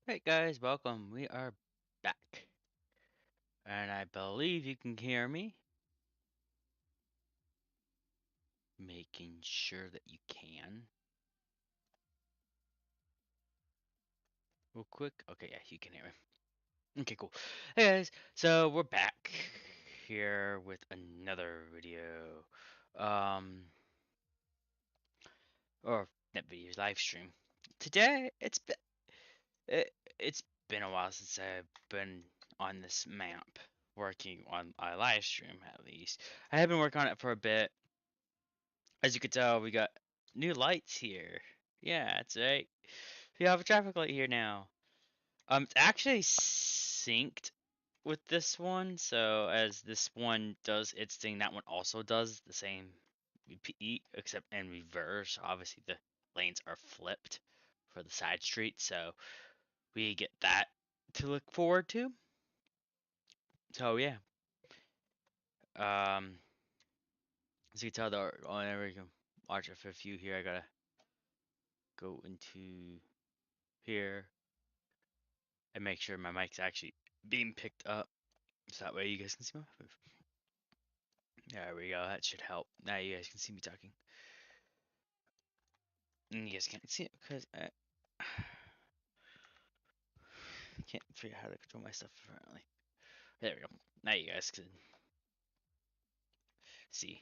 Hey guys, welcome. We are back. And I believe you can hear me. Making sure that you can. Real quick. Okay, yeah, you can hear me. Okay, cool. Hey guys, so we're back here with another video. Um, or that video live stream. Today, it's been a while since I've been on this map working on a live stream at least. I have been working on it for a bit. As you can tell, we got new lights here. Yeah, that's right. We have a traffic light here now. It's actually synced with this one, so as this one does its thing, that one also does the same repeat, except in reverse. Obviously, the lanes are flipped for the side street, so we get that to look forward to. So yeah, um, as you can tell, oh, there we go. Watch it for a few here. I gotta go into here and make sure my mic's actually being picked up. So that way you guys can see my move. There we go. That should help. Now you guys can see me talking. And you guys can't see it because I can't figure out how to control my stuff apparently. There we go. Now you guys can see.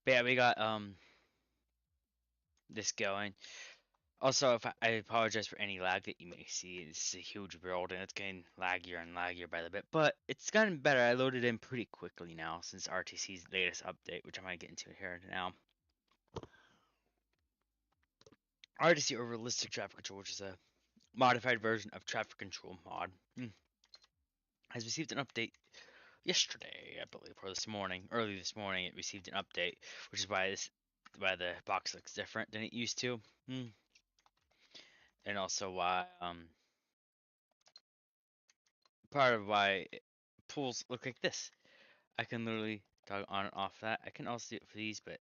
But yeah, we got this going. Also, if I apologize for any lag that you may see. It's a huge build and it's getting laggier and laggier by the bit, but it's gotten better. I loaded in pretty quickly now since RTC's latest update, which I'm gonna get into here now. RTC or Realistic Traffic Control, which is a modified version of Traffic Control mod, has received an update yesterday, I believe, or this morning. Early this morning, it received an update, which is why the box looks different than it used to, and also why part of why pools look like this. I can literally toggle on and off that. I can also do it for these, but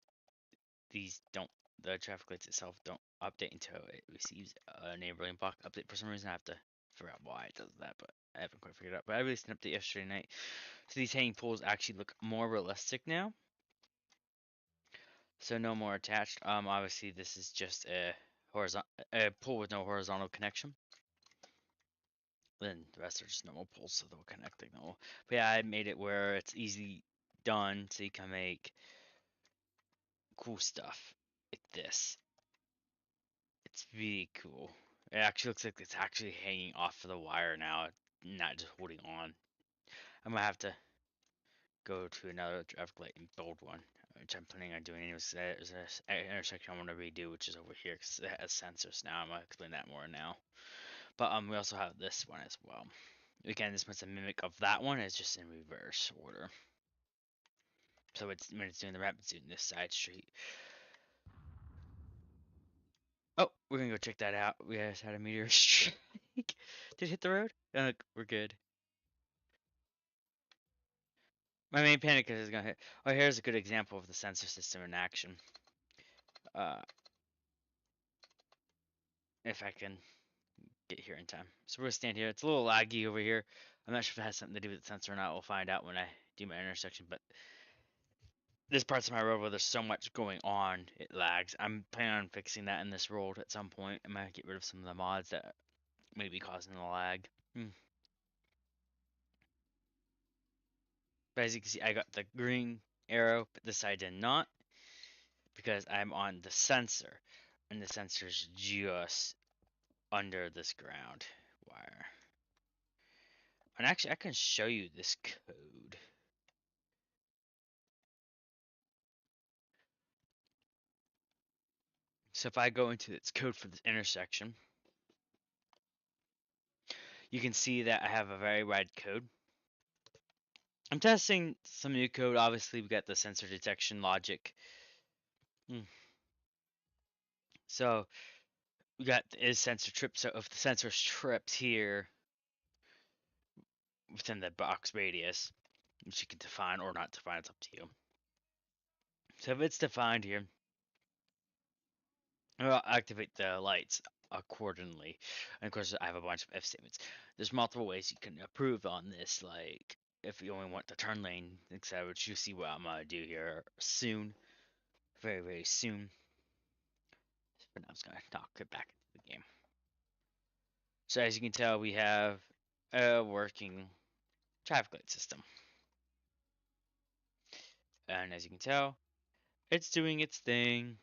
these don't. The traffic lights itself don't update until it receives a neighboring block update. For some reason, I have to figure out why it does that, but I haven't quite figured it out. But I released an update yesterday night, so these hanging poles actually look more realistic now. So no more attached. Obviously this is just a pole with no horizontal connection. Then the rest are just normal poles, so they'll connect like normal. But yeah, I made it where it's easy done, so you can make cool stuff like this. It's really cool. It actually looks like it's actually hanging off of the wire now, not just holding on. I'm gonna have to go to another traffic light and build one, which I'm planning on doing anyways. There's an intersection I want to redo, which is over here because it has sensors now. I'm gonna explain that more now. But we also have this one as well. Again, this one's a mimic of that one. It's just in reverse order. So it's when it's doing the ramp, it's doing this side street. Oh, we're gonna go check that out. We just had a meteor strike. Did it hit the road? We're good. My main panic is gonna hit. Oh, here's a good example of the sensor system in action. Uh, if I can get here in time. So we're gonna stand here. It's a little laggy over here. I'm not sure if it has something to do with the sensor or not. We'll find out when I do my intersection. But there's parts of my road where there's so much going on, it lags. I'm planning on fixing that in this road at some point. I might get rid of some of the mods that may be causing the lag. But as you can see, I got the green arrow, but this side did not because I'm on the sensor, and the sensor's just under this ground wire. And actually, I can show you this code. So if I go into its code for this intersection, you can see that I have a very wide code. I'm testing some new code. Obviously, we got the sensor detection logic. So we got is sensor trip. So if the sensor trips here within the box radius, which you can define or not define, it's up to you. So if it's defined here, I'll activate the lights. accordingly. And of course, I have a bunch of if statements. There's multiple ways you can approve on this, like if you only want the turn lane, etc., which you see what I'm gonna do here soon, very very soon. But now I'm just gonna get back into the game. So as you can tell, we have a working traffic light system, and as you can tell, it's doing its thing.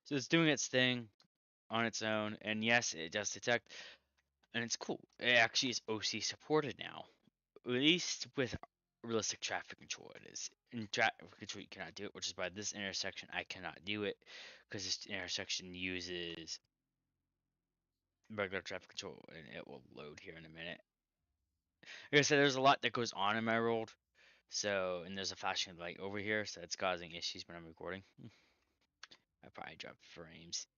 So it's doing its thing on its own, and yes, it does detect, and it's cool. It actually is OC supported now, at least with realistic traffic control. It is in traffic control you cannot do it, which is why this intersection I cannot do it because this intersection uses regular traffic control, and it will load here in a minute. Like I said, there's a lot that goes on in my world, so and there's a flashing light over here, so it's causing issues when I'm recording. I probably dropped frames.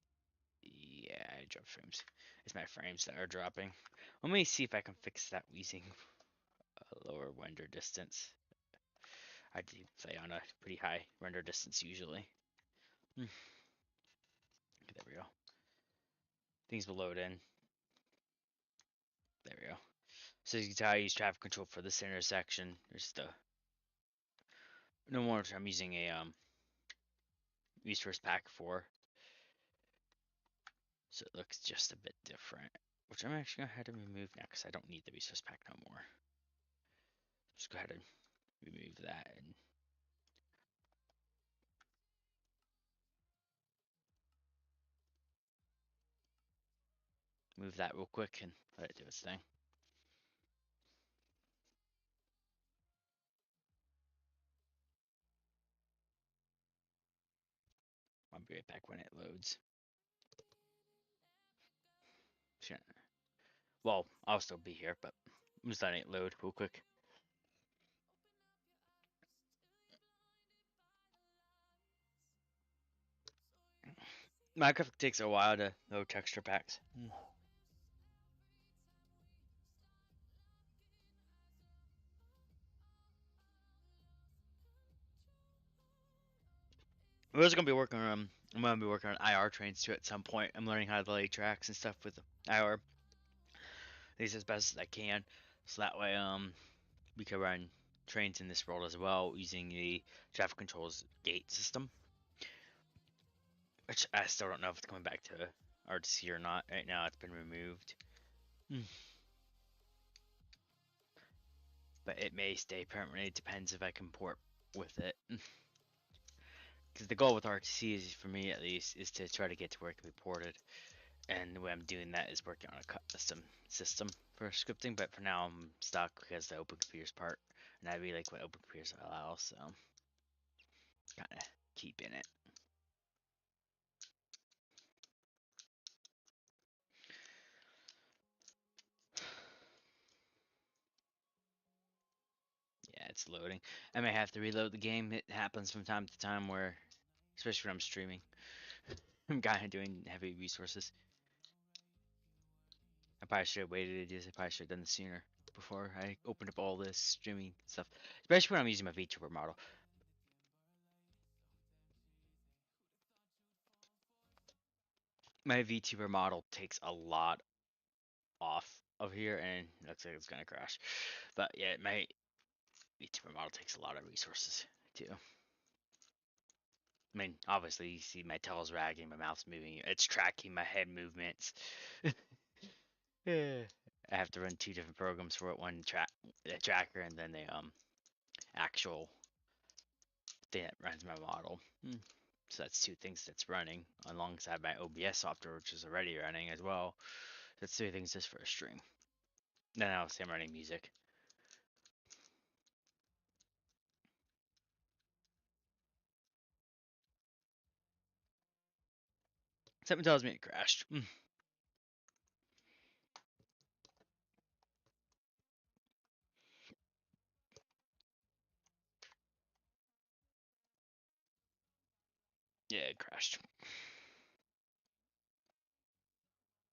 Yeah, I dropped frames. It's my frames that are dropping. Let me see if I can fix that using a lower render distance. I do play on a pretty high render distance usually. There we go. Things will load in. There we go. So you can tell I use traffic control for this intersection. There's the no more. I'm using a resource pack 4, so it looks just a bit different. Which I'm actually gonna have to remove now because I don't need the resource pack no more. Just go ahead and remove that and move that real quick and let it do its thing. I'll be right back when it loads. Well, I'll still be here, but I'm just letting it load real quick. Minecraft takes a while to load texture packs. We're just gonna be working on. I'm gonna be working on IR trains too at some point. I'm learning how to lay tracks and stuff with IR. These as best as I can, so that way we can run trains in this world as well using the traffic controls gate system. Which I still don't know if it's coming back to RTC or not. Right now it's been removed. But it may stay permanently. It depends if I can port with it. Because the goal with RTC is, for me at least, is to try to get to where it can be ported. And the way I'm doing that is working on a custom system for scripting. But for now, I'm stuck because the Open Computers part, and I really like what Open Computers allows, so kind of keeping it. Yeah, it's loading. I may have to reload the game. It happens from time to time where, especially when I'm streaming, I'm kind of doing heavy resources. I probably should have waited to do this. I probably should have done this sooner before I opened up all this streaming stuff, especially when I'm using my VTuber model. My VTuber model takes a lot off of here, and looks like it's gonna crash. But yeah, my VTuber model takes a lot of resources too. I mean, obviously, you see my tail's wagging, my mouth's moving. It's tracking my head movements. Yeah. I have to run 2 different programs for it. One tracker, and then the actual thing that runs my model. So that's 2 things that's running alongside my OBS software, which is already running as well. That's 3 things just for a stream. Then I'll say I'm running music. Something tells me it crashed. Yeah, it crashed.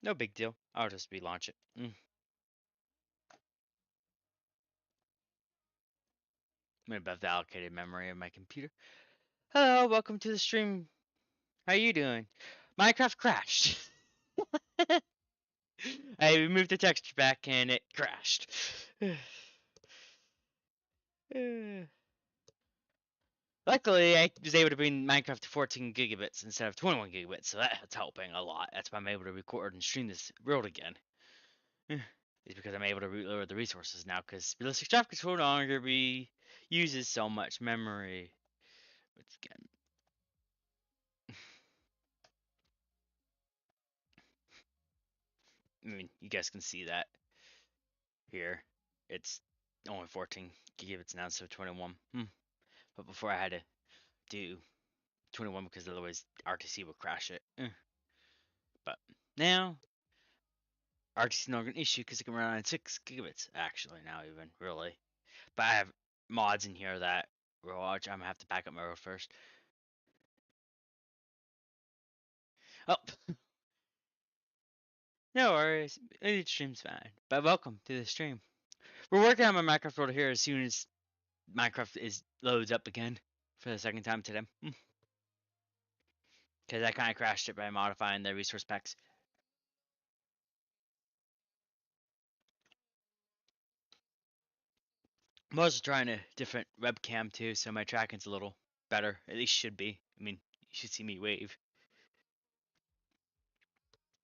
No big deal. I'll just relaunch it. above the allocated memory of my computer. Hello, welcome to the stream. How you doing? Minecraft crashed. I removed the texture pack and it crashed. Luckily, I was able to bring Minecraft to 14 gigabits instead of 21 gigabits, so that's helping a lot. That's why I'm able to record and stream this world again. It's because I'm able to reload the resources now, because realistic graphics no longer uses so much memory. Which again, I mean, you guys can see that here. It's only 14 gigabits now, so 21. But before I had to do 21 because otherwise RTC would crash it. But now RTC is not an issue because it can run on 6 gigabits actually now even really. But I have mods in here that will watch. I'm gonna have to back up my road first. Oh, no worries. The stream's fine. But welcome to the stream. We're working on my Minecraft world here as soon as Minecraft is loads up again for the second time today. Because I kind of crashed it by modifying the resource packs. I'm also trying a different webcam too, so my tracking's a little better. At least should be. I mean, you should see me wave.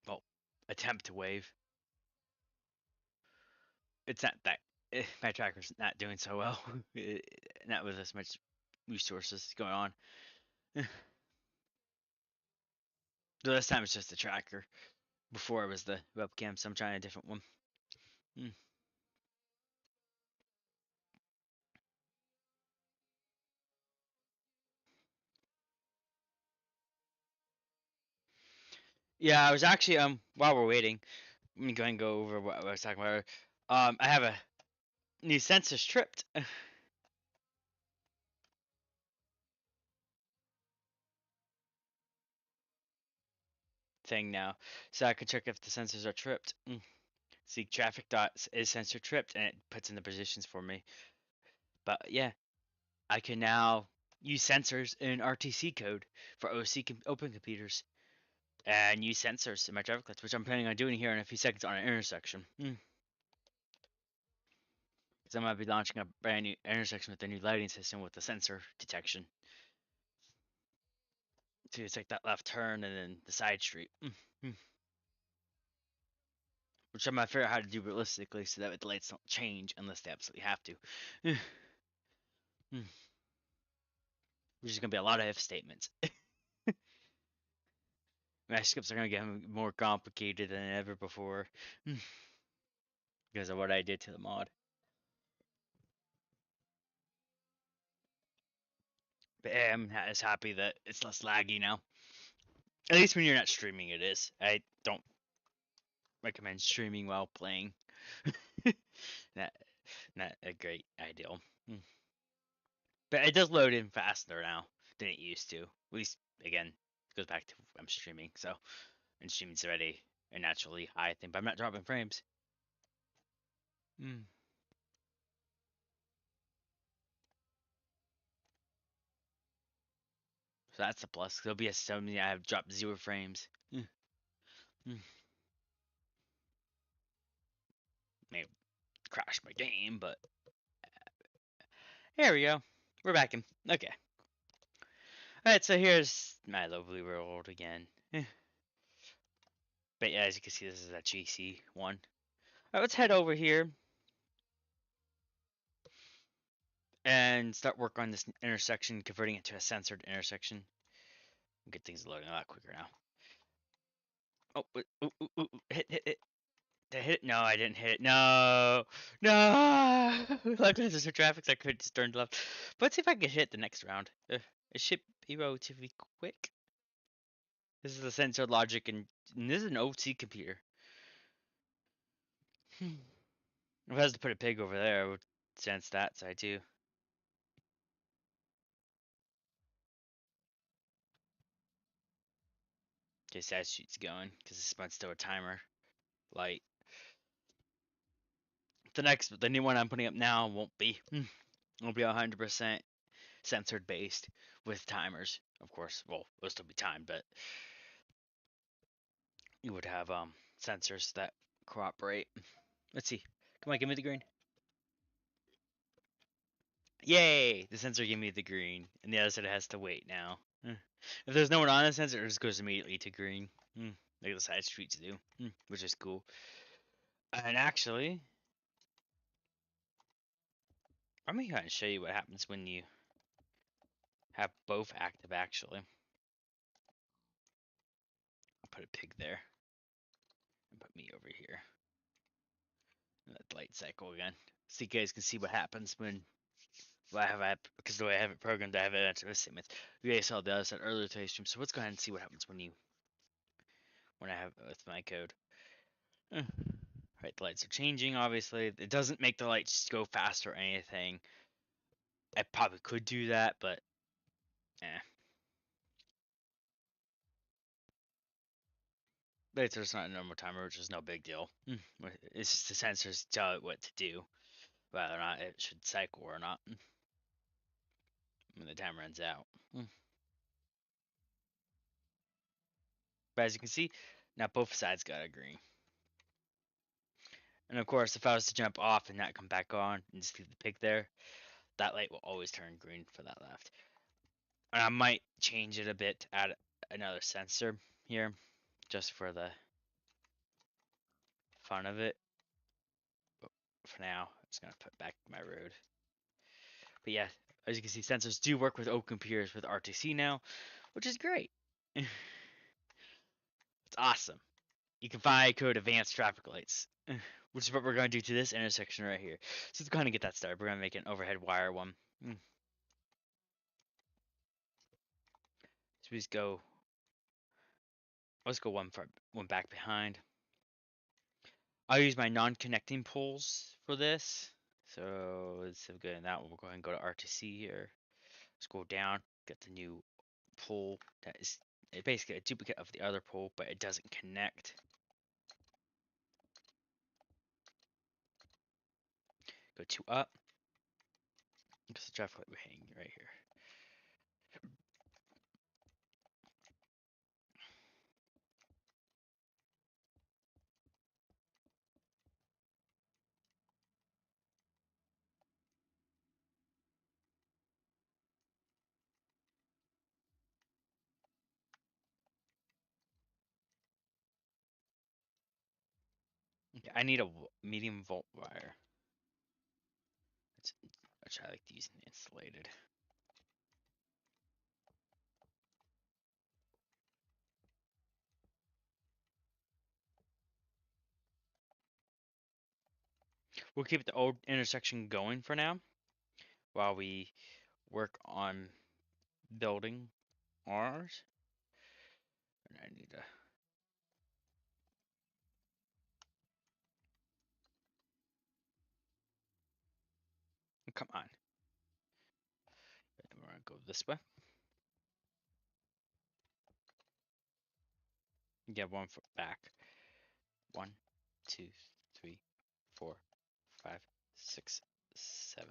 Well, attempt to wave. It's not that my tracker's not doing so well. Not with as much resources going on. So this time it's just the tracker. Before it was the webcam, so I'm trying a different one. Yeah, I was actually while we're waiting, let me go and go over what I was talking about. I have a new sensor stripped thing now, so I could check if the sensors are tripped. See, traffic dots is sensor tripped, and it puts in the positions for me. But yeah, I can now use sensors in RTC code for open computers, and use sensors in my traffic lights, which I'm planning on doing here in a few seconds on an intersection. Because I'm gonna be launching a brand new intersection with a new lighting system with the sensor detection. To take that left turn and then the side street. Which I'm gonna figure out how to do realistically so that the lights don't change unless they absolutely have to. Which is gonna be a lot of if statements. My scripts are gonna get more complicated than ever before. Because of what I did to the mod. But yeah, I'm just happy that it's less laggy now. At least when you're not streaming, it is. I don't recommend streaming while playing. not, not a great ideal. But it does load in faster now than it used to. At least, again, it goes back to I'm streaming. So, and streaming's already a naturally high thing, but I'm not dropping frames. So that's a plus. There'll be a 70. I have dropped 0 frames. May crash my game, but here we go. We're back in. Okay. Alright, so here's my lovely world again. But yeah, as you can see, this is a GC one. Alright, let's head over here and start work on this intersection, converting it to a censored intersection. Get things loading a lot quicker now. Oh, ooh, hit. Did I hit it? No, I didn't hit it. No, no. Like there's some traffic, so I could just turn left. But let's see if I can hit the next round. It should be relatively quick. This is the sensor logic, and this is an OT computer. If I was to put a pig over there, it would sense that side too. Okay, that sheet's going because this one's still a timer light. The new one I'm putting up now won't be. It'll be 100% censored based with timers, of course. Well, it'll still be timed, but you would have sensors that cooperate. Let's see. Come on, give me the green. Yay! The sensor gave me the green, and the other side has to wait now. If there's no one on the sensor, it just goes immediately to green. Like the side streets do, which is cool. And actually, let me go ahead and show you what happens when you have both active, actually. I'll put a pig there, and put me over here. And let the light cycle again. So you guys can see what happens when I have because the way I have it programmed, I have it at this statements. You guys saw the other side earlier today's stream, so let's go ahead and see what happens when I have it with my code. Right, the lights are changing, obviously. It doesn't make the lights go faster or anything. I probably could do that, but eh. But it's just not a normal timer, which is no big deal. It's just the sensors tell it what to do, whether or not it should cycle or not when the time runs out. But as you can see, now both sides got a green. And of course, if I was to jump off and not come back on and just leave the pig there, that light will always turn green for that left. And I might change it a bit to add another sensor here, just for the fun of it. But for now, I'm just gonna put back my road. But yeah, as you can see, sensors do work with open computers with RTC now, which is great. It's awesome. You can find code advanced traffic lights, which is what we're going to do to this intersection right here. So let's go ahead and get that started. We're going to make an overhead wire one. So we just go, let's go one back behind. I'll use my non-connecting poles for this. So instead of getting that one, we'll go ahead and go to RTC here. Scroll down, get the new pole that is basically a duplicate of the other pole, but it doesn't connect. Go to up, because the traffic light we're hanging right here. Okay, I need a medium volt wire. Which I like to use insulated. We'll keep the old intersection going for now, while we work on building ours. And I need to. Come on. We're gonna go this way. Get 1 foot back. 1, 2, 3, 4, 5, 6, 7,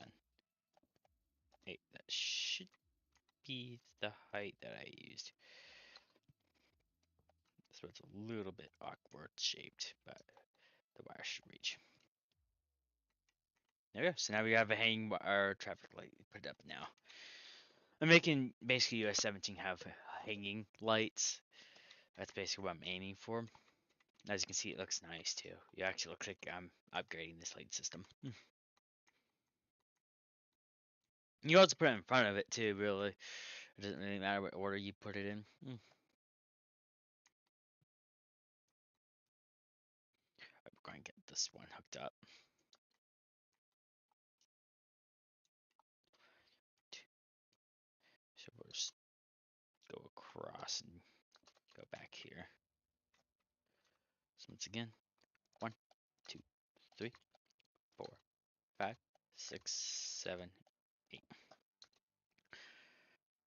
8. That should be the height that I used. So it's a little bit awkward shaped, but the wire should reach. There we go. So now we have a hanging our traffic light put up now. I'm making basically US 17 have hanging lights. That's basically what I'm aiming for. As you can see, it looks nice too. You actually look like I'm upgrading this light system. You also put it in front of it too, really. It doesn't really matter what order you put it in. We're going to get this one hooked up. So we'll just go across and go back here. So once again, 1, 2, 3, 4, 5, 6, 7, 8.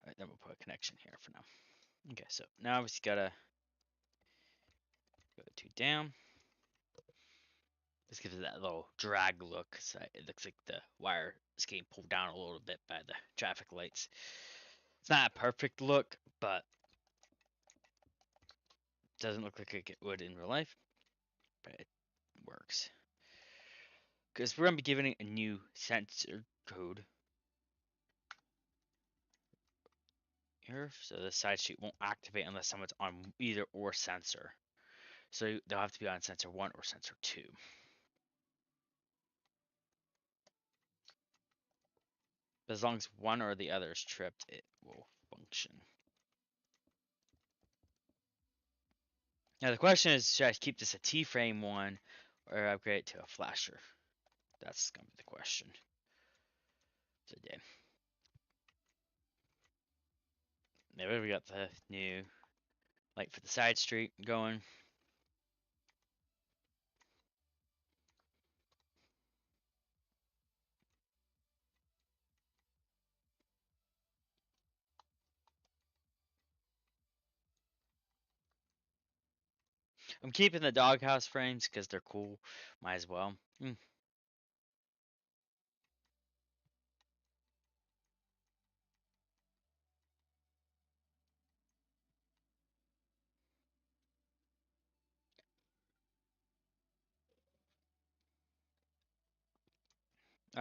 Alright, then we'll put a connection here for now. Okay, so now we just gotta go 2 down. This gives it that little drag look, so it looks like the wire It's getting pulled down a little bit by the traffic lights. It's not a perfect look, but it doesn't look like it would in real life, but it works. Because we're going to be giving it a new sensor code here, so the side street won't activate unless someone's on either or sensor. So they'll have to be on sensor 1 or sensor 2. But as long as one or the other is tripped, it will function. Now the question is, should I keep this a T-frame one or upgrade it to a flasher? That's going to be the question today. Maybe we got the new light for the side street going. I'm keeping the doghouse frames because they're cool. Might as well. Alright,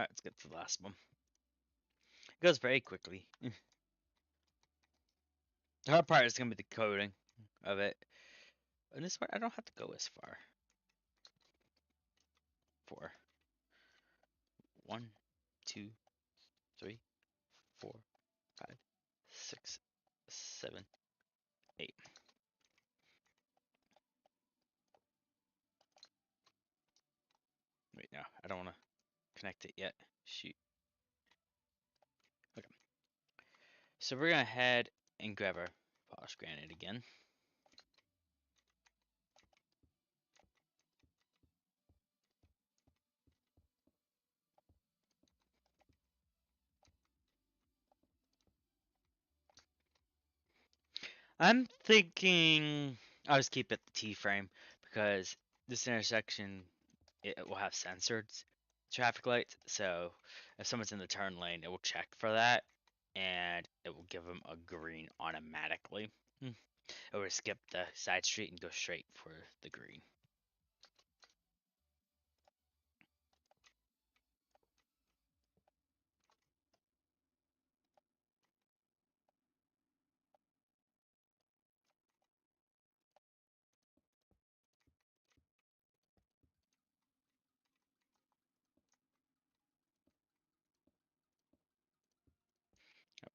let's get to the last one. It goes very quickly. The hard part is going to be the coding of it. And this one, I don't have to go as far. 4. 1, 2, 3, 4, 5, 6, 7, 8. Wait, no, I don't want to connect it yet. Shoot. Okay. So we're going to head and grab our polish granite again. I'm thinking I'll just keep it the T-frame because this intersection it will have censored traffic lights. So if someone's in the turn lane, it will check for that and it will give them a green automatically. It will skip the side street and go straight for the green.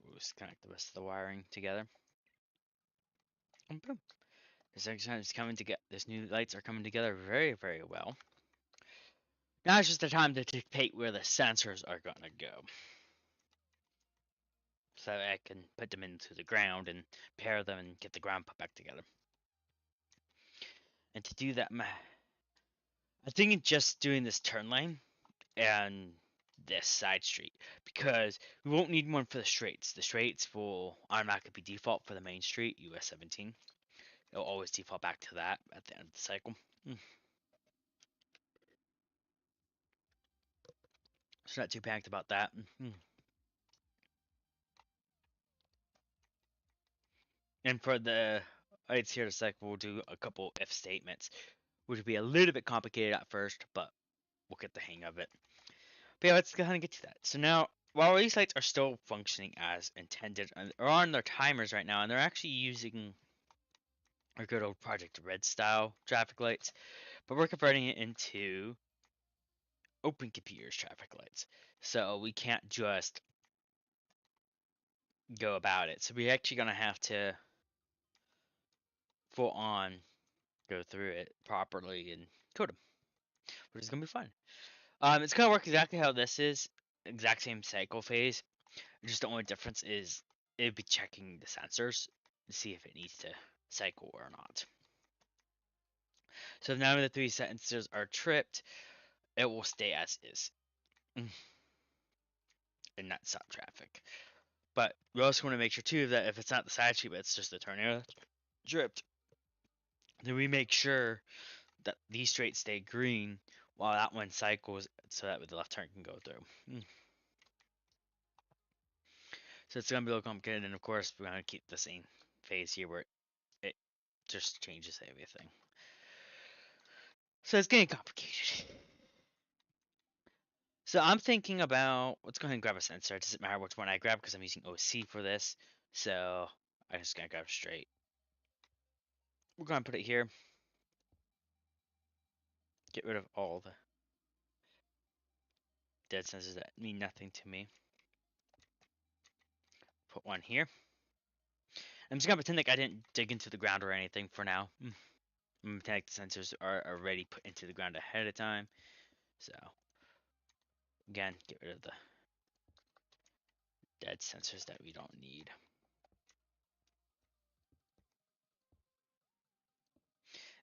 We'll just connect the rest of the wiring together. And boom. This is coming together. These new lights are coming together very, very well. Now it's just the time to dictate where the sensors are gonna go. So I can put them into the ground and pair them and get the ground put back together. And to do that, I think just doing this turn lane and this side street because we won't need one for the straights. The straights will automatically be default for the main street, US 17. It'll always default back to that at the end of the cycle. So not too panicked about that. And for the lights here to cycle, we'll do a couple if statements, which will be a little bit complicated at first, but we'll get the hang of it. But yeah, let's go ahead and get to that. So now, while these lights are still functioning as intended, and they're on their timers right now, and they're actually using our good old Project Red style traffic lights, but we're converting it into Open Computers traffic lights. So we can't just go about it. So we're actually going to have to full on go through it properly and code them, which is going to be fun. It's going to work exactly how this is, exact same cycle phase. Just the only difference is it'd be checking the sensors to see if it needs to cycle or not. So now the 3 sensors are tripped, it will stay as is and not stop traffic. But we also want to make sure too that if it's not the side street, but it's just the turn area tripped, then we make sure that these straights stay green while that one cycles so that the left turn can go through. So it's gonna be a little complicated, and of course we're gonna keep the same phase here where it just changes everything. So it's getting complicated. So I'm thinking about, let's go ahead and grab a sensor. It doesn't matter which one I grab because I'm using OC for this. So I'm just gonna grab straight. We're gonna put it here. Get rid of all the dead sensors that mean nothing to me. Put one here. I'm just gonna pretend like I didn't dig into the ground or anything for now. I'm gonna pretend like the sensors are already put into the ground ahead of time. So again, get rid of the dead sensors that we don't need.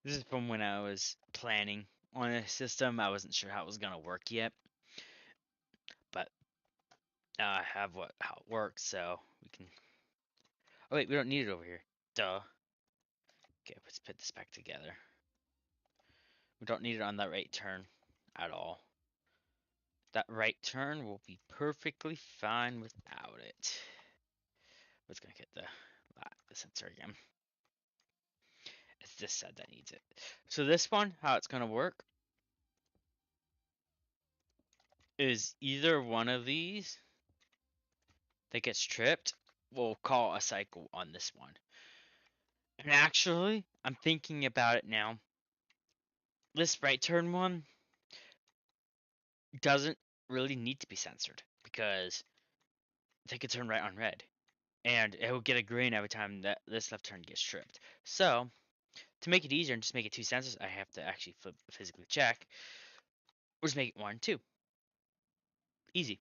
This is from when I was planning on a system. I wasn't sure how it was gonna work yet, but now I have how it works, so we can. Oh wait, we don't need it over here. Duh. Okay, let's put this back together. We don't need it on that right turn at all. That right turn will be perfectly fine without it. Let's gonna get the sensor again. It's this side that needs it. So this one, how it's gonna work is either one of these that gets tripped will call a cycle on this one. And actually, I'm thinking about it now. This right turn one doesn't really need to be censored because they could turn right on red. And it will get a green every time that this left turn gets tripped. So, to make it easier and just make it two sensors, I have to actually physically check. We'll just make it 1, 2. Easy.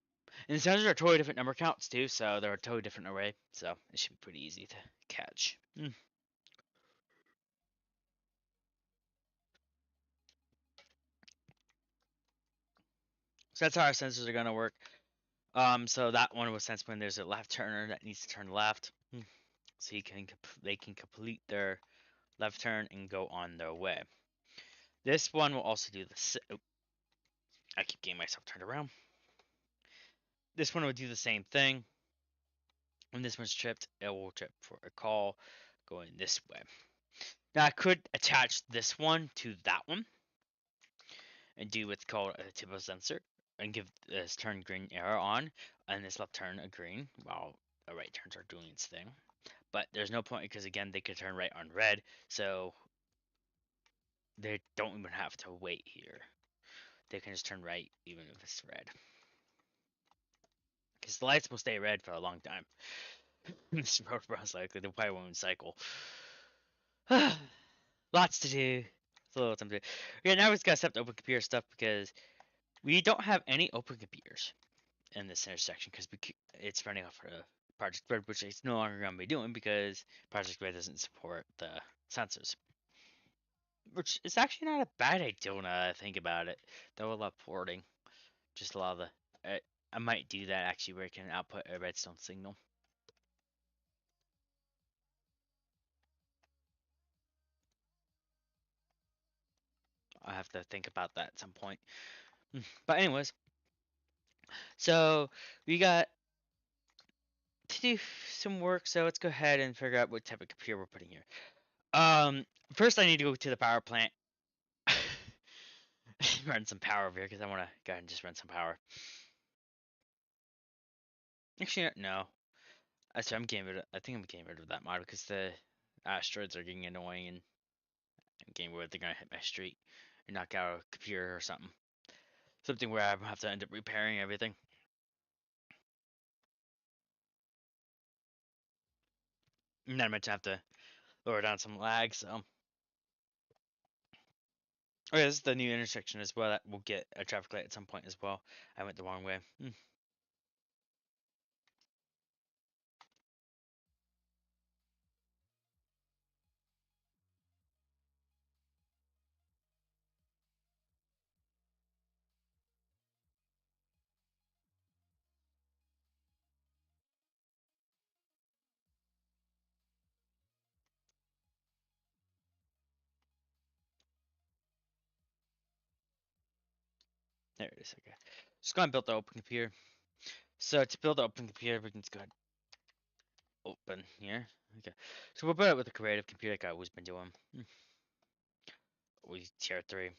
And the sensors are totally different number counts too, so they're a totally different array. So it should be pretty easy to catch. So that's how our sensors are gonna work. So that one will sense when there's a left turner that needs to turn left, so they can complete their left turn and go on their way. This one will also do the. Oh, I keep getting myself turned around. This one will do the same thing. When this one's tripped, it will trip for a call going this way. Now I could attach this one to that one and do what's called a typical sensor and give this turn green arrow on and this left turn a green while the right turns are doing its thing. But there's no point because again they could turn right on red, so they don't even have to wait here. They can just turn right even if it's red. Because the lights will stay red for a long time. This road runs likely they probably won't cycle. Lots to do. It's a little time to do. Yeah, now we just gotta set the open computer stuff because we don't have any open computers in this intersection because it's running off of Project Red, which it's no longer going to be doing because Project Red doesn't support the sensors. Which is actually not a bad idea now that I think about it. Though a lot of porting, just allow the. I might do that actually where it can output a redstone signal. I have to think about that at some point. But anyways, so we got to do some work. So let's go ahead and figure out what type of computer we're putting here. First I need to go to the power plant. Run some power over here because I want to go ahead and just run some power. Actually, no. Actually, I'm getting rid of. I think I'm getting rid of that mod because the asteroids are getting annoying and I'm getting worried they're gonna hit my street and knock out a computer or something. Something where I have to end up repairing everything. And then I might have to lower down some lag. So, oh yeah, this is the new intersection as well. That will get a traffic light at some point as well. I went the wrong way. There it is. Okay. Just gonna build the open computer. So to build the open computer, we can just go ahead open here. Okay, so we'll put it with the creative computer like I always been doing. We tier 3,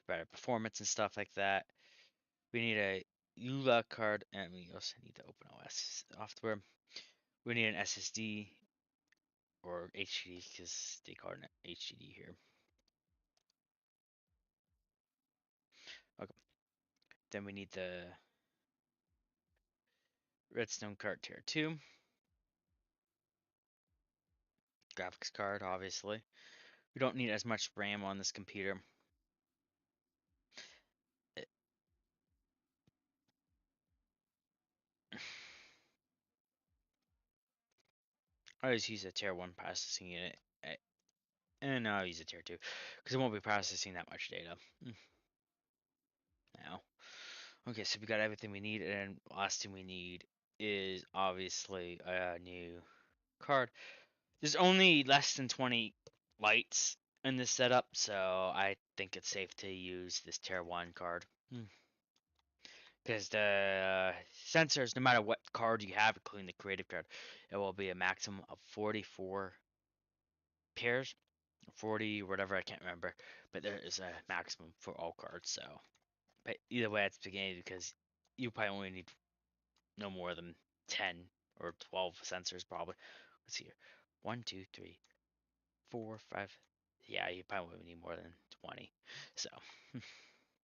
better performance and stuff like that. We need a EULA card, and we also need the OpenOS software. We need an SSD or HDD because they call it HDD here. Okay, then we need the Redstone card tier 2, graphics card, obviously. We don't need as much RAM on this computer. I just use a tier 1 processing unit, and I'll use a tier 2 because it won't be processing that much data now. Okay, so we got everything we need, and last thing we need is obviously a new card. There's only less than 20 lights in this setup, so I think it's safe to use this tier 1 card. Because the sensors, no matter what card you have, including the creative card, it will be a maximum of 44 pairs, 40, whatever, I can't remember. But there is a maximum for all cards, so. But either way, it's beginning because you probably only need no more than 10 or 12 sensors, probably. Let's see here. 1, 2, 3, 4, 5. Yeah, you probably need more than 20. So.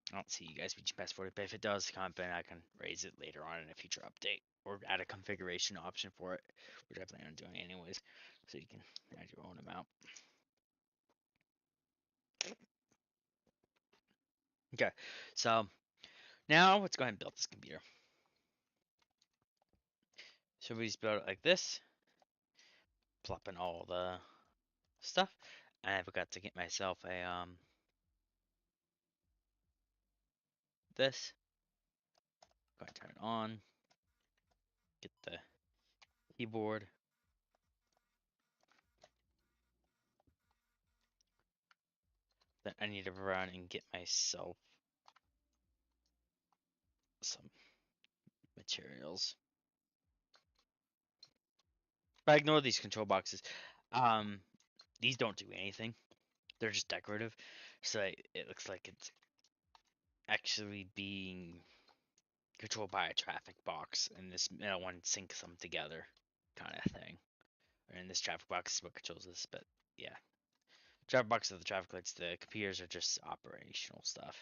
I don't see you guys reaching past 40, but if it does come in, I can raise it later on in a future update or add a configuration option for it, which I plan on doing anyways, so you can add your own amount. Okay, so now let's go ahead and build this computer. So we just build it like this, plop in all the stuff, and I forgot to get myself a this. Go ahead and turn it on. Get the keyboard. Then I need to run and get myself some materials. But ignore these control boxes. These don't do anything. They're just decorative. So it looks like it's actually being controlled by a traffic box, and this middle one syncs them together, kind of thing. And this traffic box is what controls this, but yeah. Traffic box are the traffic lights, the computers are just operational stuff.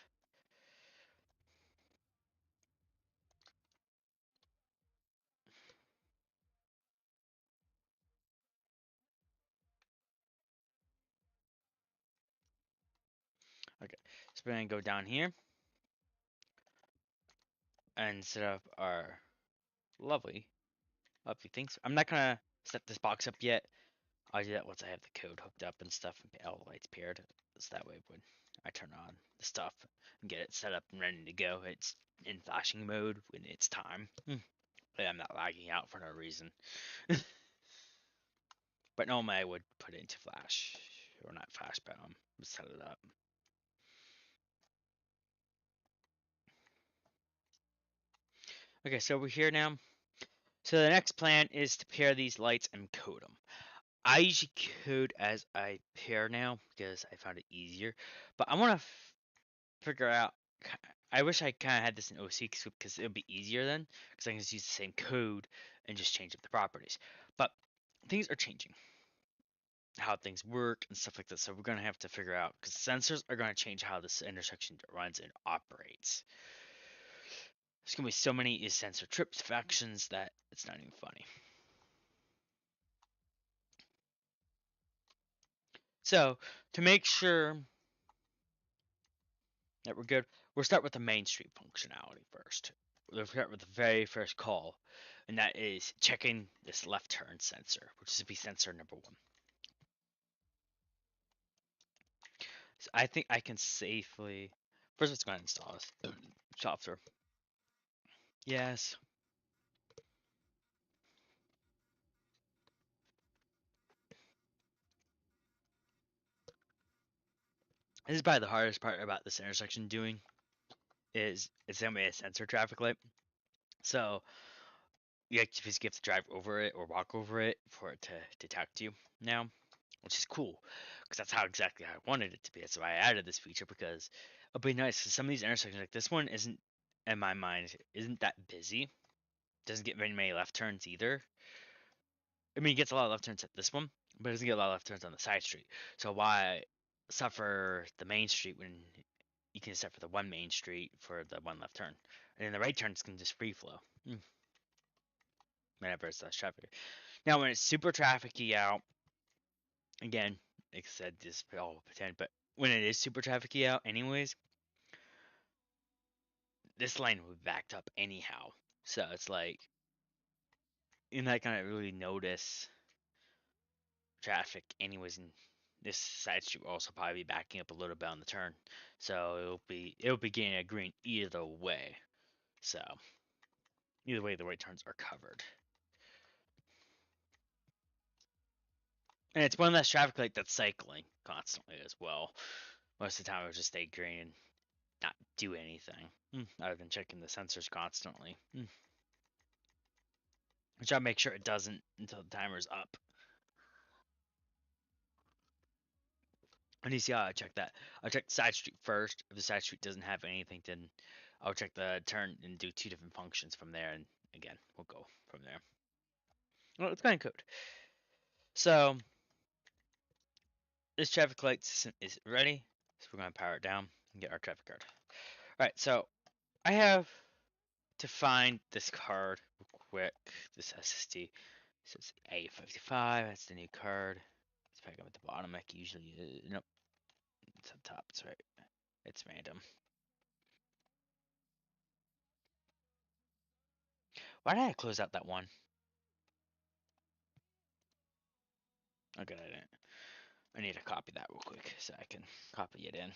Okay, so we're gonna go down here and set up our lovely, lovely things. I'm not gonna set this box up yet. I'll do that once I have the code hooked up and stuff and all the lights paired. So that way when I turn on the stuff and get it set up and ready to go, it's in flashing mode when it's time. And I'm not lagging out for no reason. But normally I would put it into flash. Or not flash, but set it up. Okay, so we're here now. So the next plan is to pair these lights and code them. I usually code as I pair now because I found it easier. But I want to figure out. I wish I kind of had this in OC because it would be easier then, because I can just use the same code and just change up the properties. But things are changing, how things work and stuff like that. So we're gonna have to figure out because sensors are gonna change how this intersection runs and operates. There's gonna be so many sensor trips factions that it's not even funny. So to make sure that we're good, we'll start with the mainstream functionality first. We'll start with the very first call, and that is checking this left turn sensor, which is to be sensor number 1. So I think I can safely. First, let's go ahead and install this software. Yes. This is probably the hardest part about this intersection doing is it's gonna be a sensor traffic light. So you basically have to drive over it or walk over it for it to detect you now, which is cool because that's how exactly I wanted it to be. That's why I added this feature because it'll be nice. Cause some of these intersections, like this one, isn't in my mind isn't that busy. Doesn't get very many left turns either. I mean, it gets a lot of left turns at this one, but it doesn't get a lot of left turns on the side street. So why suffer the main street when you can set for the one main street for the one left turn, and then the right turns can just free flow whenever it's less traffic. Now, when it's super trafficy out, again, like I said, just all pretend, but when it is super trafficy out, anyways, this lane will be backed up anyhow. So it's like you're not gonna really notice traffic anyways, and this side street will also probably be backing up a little bit on the turn, so it'll be getting a green either way. So either way, the right turns are covered, and it's one less traffic light that's cycling constantly as well. Most of the time, it'll just stay green and not do anything other than checking the sensors constantly. Which I'll make sure it doesn't until the timer's up. And you see how I check that. I'll check the side street first. If the side street doesn't have anything, then I'll check the turn and do two different functions from there. And again, we'll go from there. Well, it's kind of code. So this traffic light system is ready. So we're going to power it down and get our traffic card. All right, so I have to find this card real quick. This SSD. So it's A55. That's the new card. It's back up at the bottom like usually is. Nope, it's up top. That's right. It's random. Why did I close out that one? Okay, I didn't. I need to copy that real quick so I can copy it in.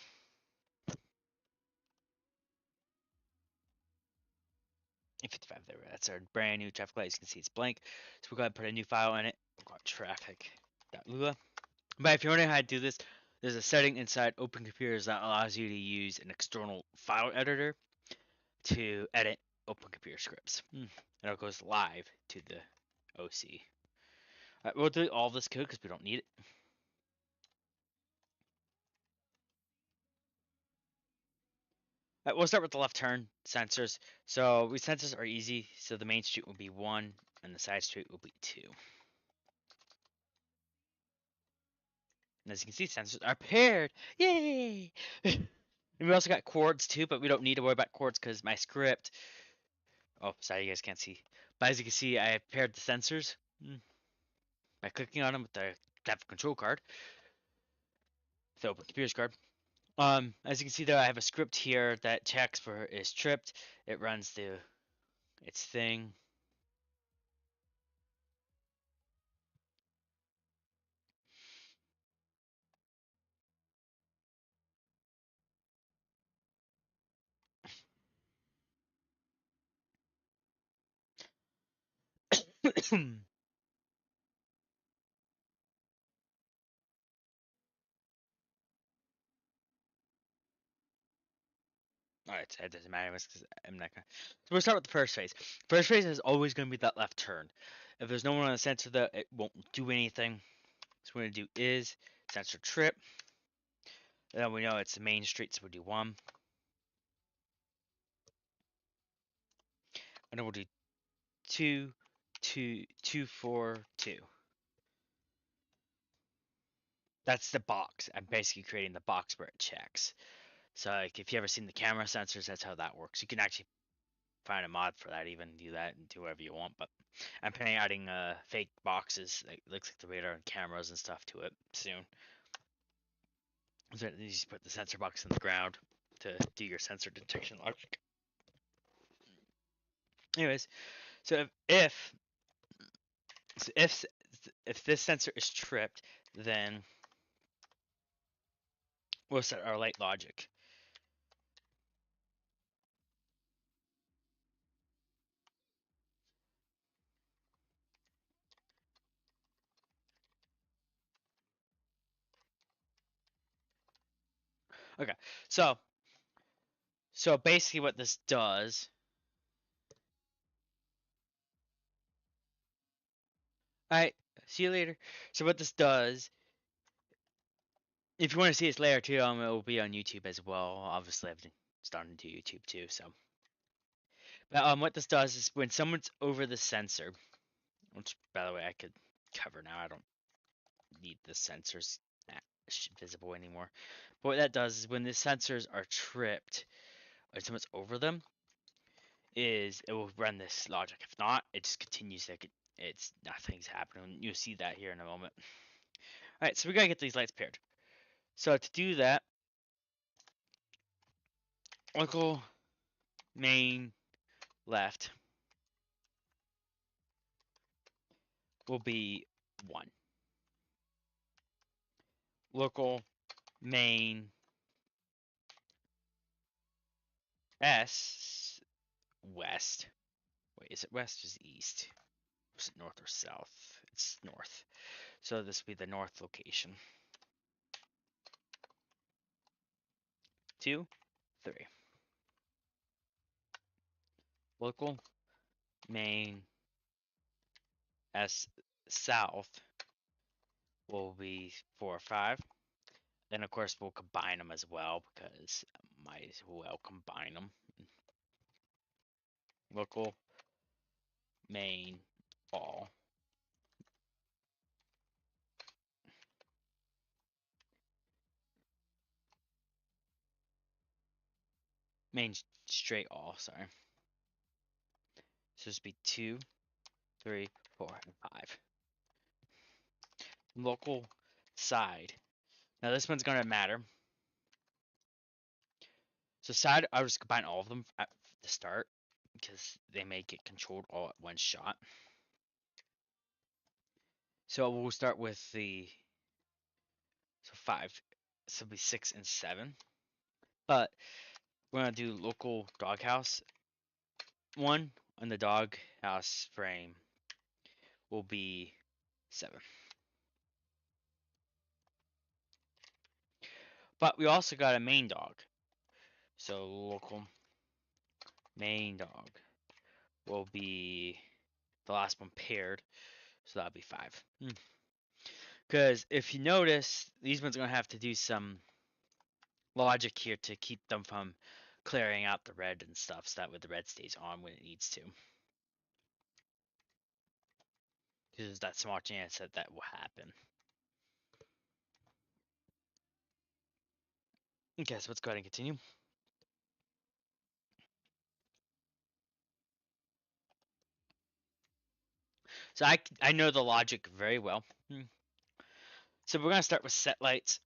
A55 there. That's our brand new traffic light. As you can see, it's blank. So we're going to put a new file in it. We're going to traffic.lua. But if you're wondering how to do this, there's a setting inside Open Computers that allows you to use an external file editor to edit Open Computer scripts. And it goes live to the OC. All right, we'll delete all this code because we don't need it. All right, we'll start with the left turn sensors. So sensors are easy. So the main street will be 1 and the side street will be 2. And as you can see, sensors are paired. Yay! And we also got chords too, but we don't need to worry about chords because my script. Oh, sorry, you guys can't see. But as you can see, I have paired the sensors by clicking on them with the traffic control card, the open computers card. As you can see there, I have a script here that checks for is tripped. It runs its thing. Alright, so it doesn't matter because I'm not gonna. So we'll start with the first phase. First phase is always going to be that left turn. If there's no one on the sensor, though, it won't do anything. So what we're gonna do is sensor trip. And then we know it's the main street, so we'll do 1. And then we'll do 2, 2, 2, 4, 2. That's the box. I'm basically creating the box where it checks. So like if you ever seen the camera sensors, that's how that works. You can actually find a mod for that, even do that and do whatever you want. But I'm planning on adding fake boxes that looks like the radar and cameras and stuff to it soon. So you just put the sensor box in the ground to do your sensor detection logic. Anyways, so if this sensor is tripped, then we'll set our light logic. Okay, so basically what this does Alright, see you later. So what this does, if you want to see this later too, it will be on YouTube as well. Obviously, I've been starting to YouTube too, so. But what this does is when someone's over the sensor, which by the way I could cover now, I don't need the sensors visible anymore. But what that does is when the sensors are tripped or someone's over them, is it will run this logic. If not, it just continues like it's nothing's happening. You'll see that here in a moment. All right, so we gotta get these lights paired. So to do that, local main left will be 1. Local main S west. Wait, is it west or is it east? Is it north or south? It's north. So this will be the north location. 2, 3. Local main S south will be 4 or 5. Then of course we'll combine them as well because I might as well combine them. Local main all. Main straight all, sorry. So this would be 2, 3, 4, and 5. Local side. Now this one's gonna matter. So side, I'll just combine all of them at the start because they may get controlled all at one shot. So we'll start with the 5. So it'll be 6 and 7. But we're gonna do local doghouse. 1 on the doghouse frame will be 7. But we also got a main dog. So local main dog will be the last one paired. So that'll be 5. Because if you notice, these ones are going to have to do some logic here to keep them from clearing out the red and stuff, so that way the red stays on when it needs to. Because that small chance that that will happen. Okay, so let's go ahead and continue. So I know the logic very well. So we're going to start with set lights.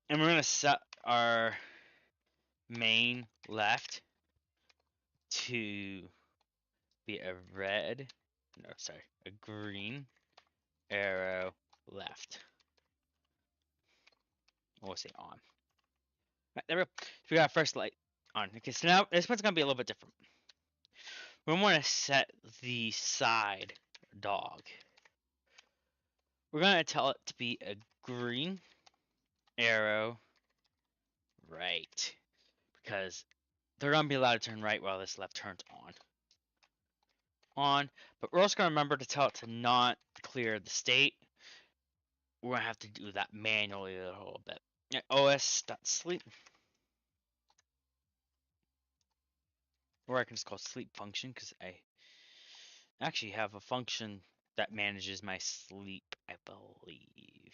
And we're going to set our main left to be a red, no, sorry, a green arrow left. We'll say on. Right, there we go. So we got our first light on. Okay, so now this one's going to be a little bit different. We want to set the side dog. We're going to tell it to be a green arrow right. Because they're going to be allowed to turn right while this left turns on. But we're also going to remember to tell it to not clear the state. We're going to have to do that manually a little bit. os.sleep. Or I can just call sleep function because I actually have a function that manages my sleep, I believe.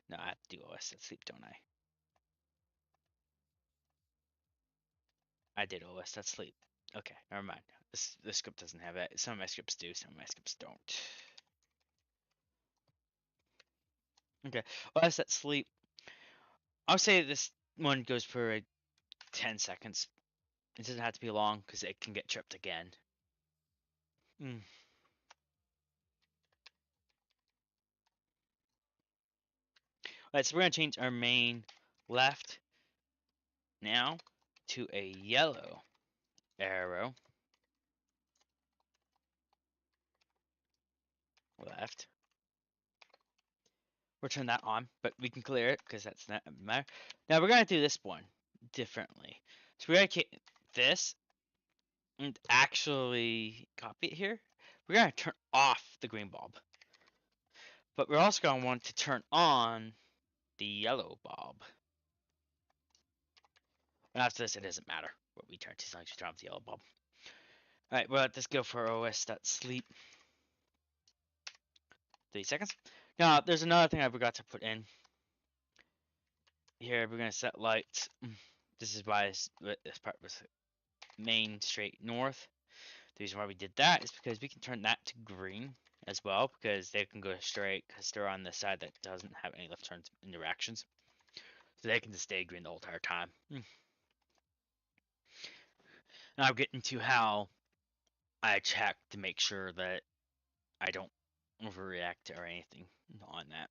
No, I have to do os.sleep, don't I? I did os.sleep. Okay, never mind. This script doesn't have that. Some of my scripts do, some of my scripts don't. Okay, os.sleep. I'll say this one goes for 10 seconds. It doesn't have to be long because it can get tripped again. Alright, so we're going to change our main left now to a yellow arrow left. We'll turn that on, but we can clear it because that's not matter. Now we're going to do this one differently. So we're going to this and actually copy it here. we're going to turn off the green bulb. But we're also going to want to turn on the yellow bulb. And after this, it doesn't matter what we turn to as long as we turn off the yellow bulb. Alright, well, let's go for os.sleep. 3 seconds. Now, there's another thing I forgot to put in. Here, we're going to set lights. This is why this part was main straight north. The reason why we did that is because we can turn that to green as well, because they can go straight because they're on the side that doesn't have any left turns interactions. So they can just stay green the whole entire time. Now I'll get into how I check to make sure that I don't overreact or anything on that.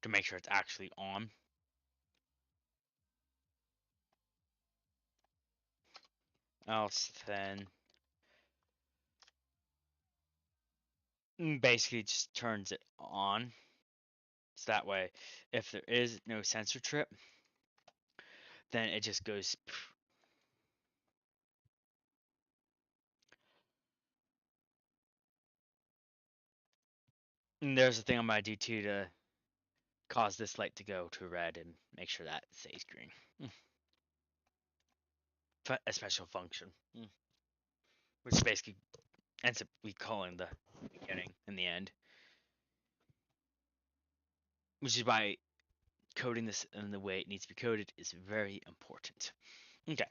To make sure it's actually on. Else then basically just turns it on. So that way, if there is no sensor trip, then it just goes. And there's a thing I'm gonna do too to cause this light to go to red and make sure that it stays green. A special function, which basically ends up we calling the beginning and the end, which is why coding this in the way it needs to be coded is very important. Okay,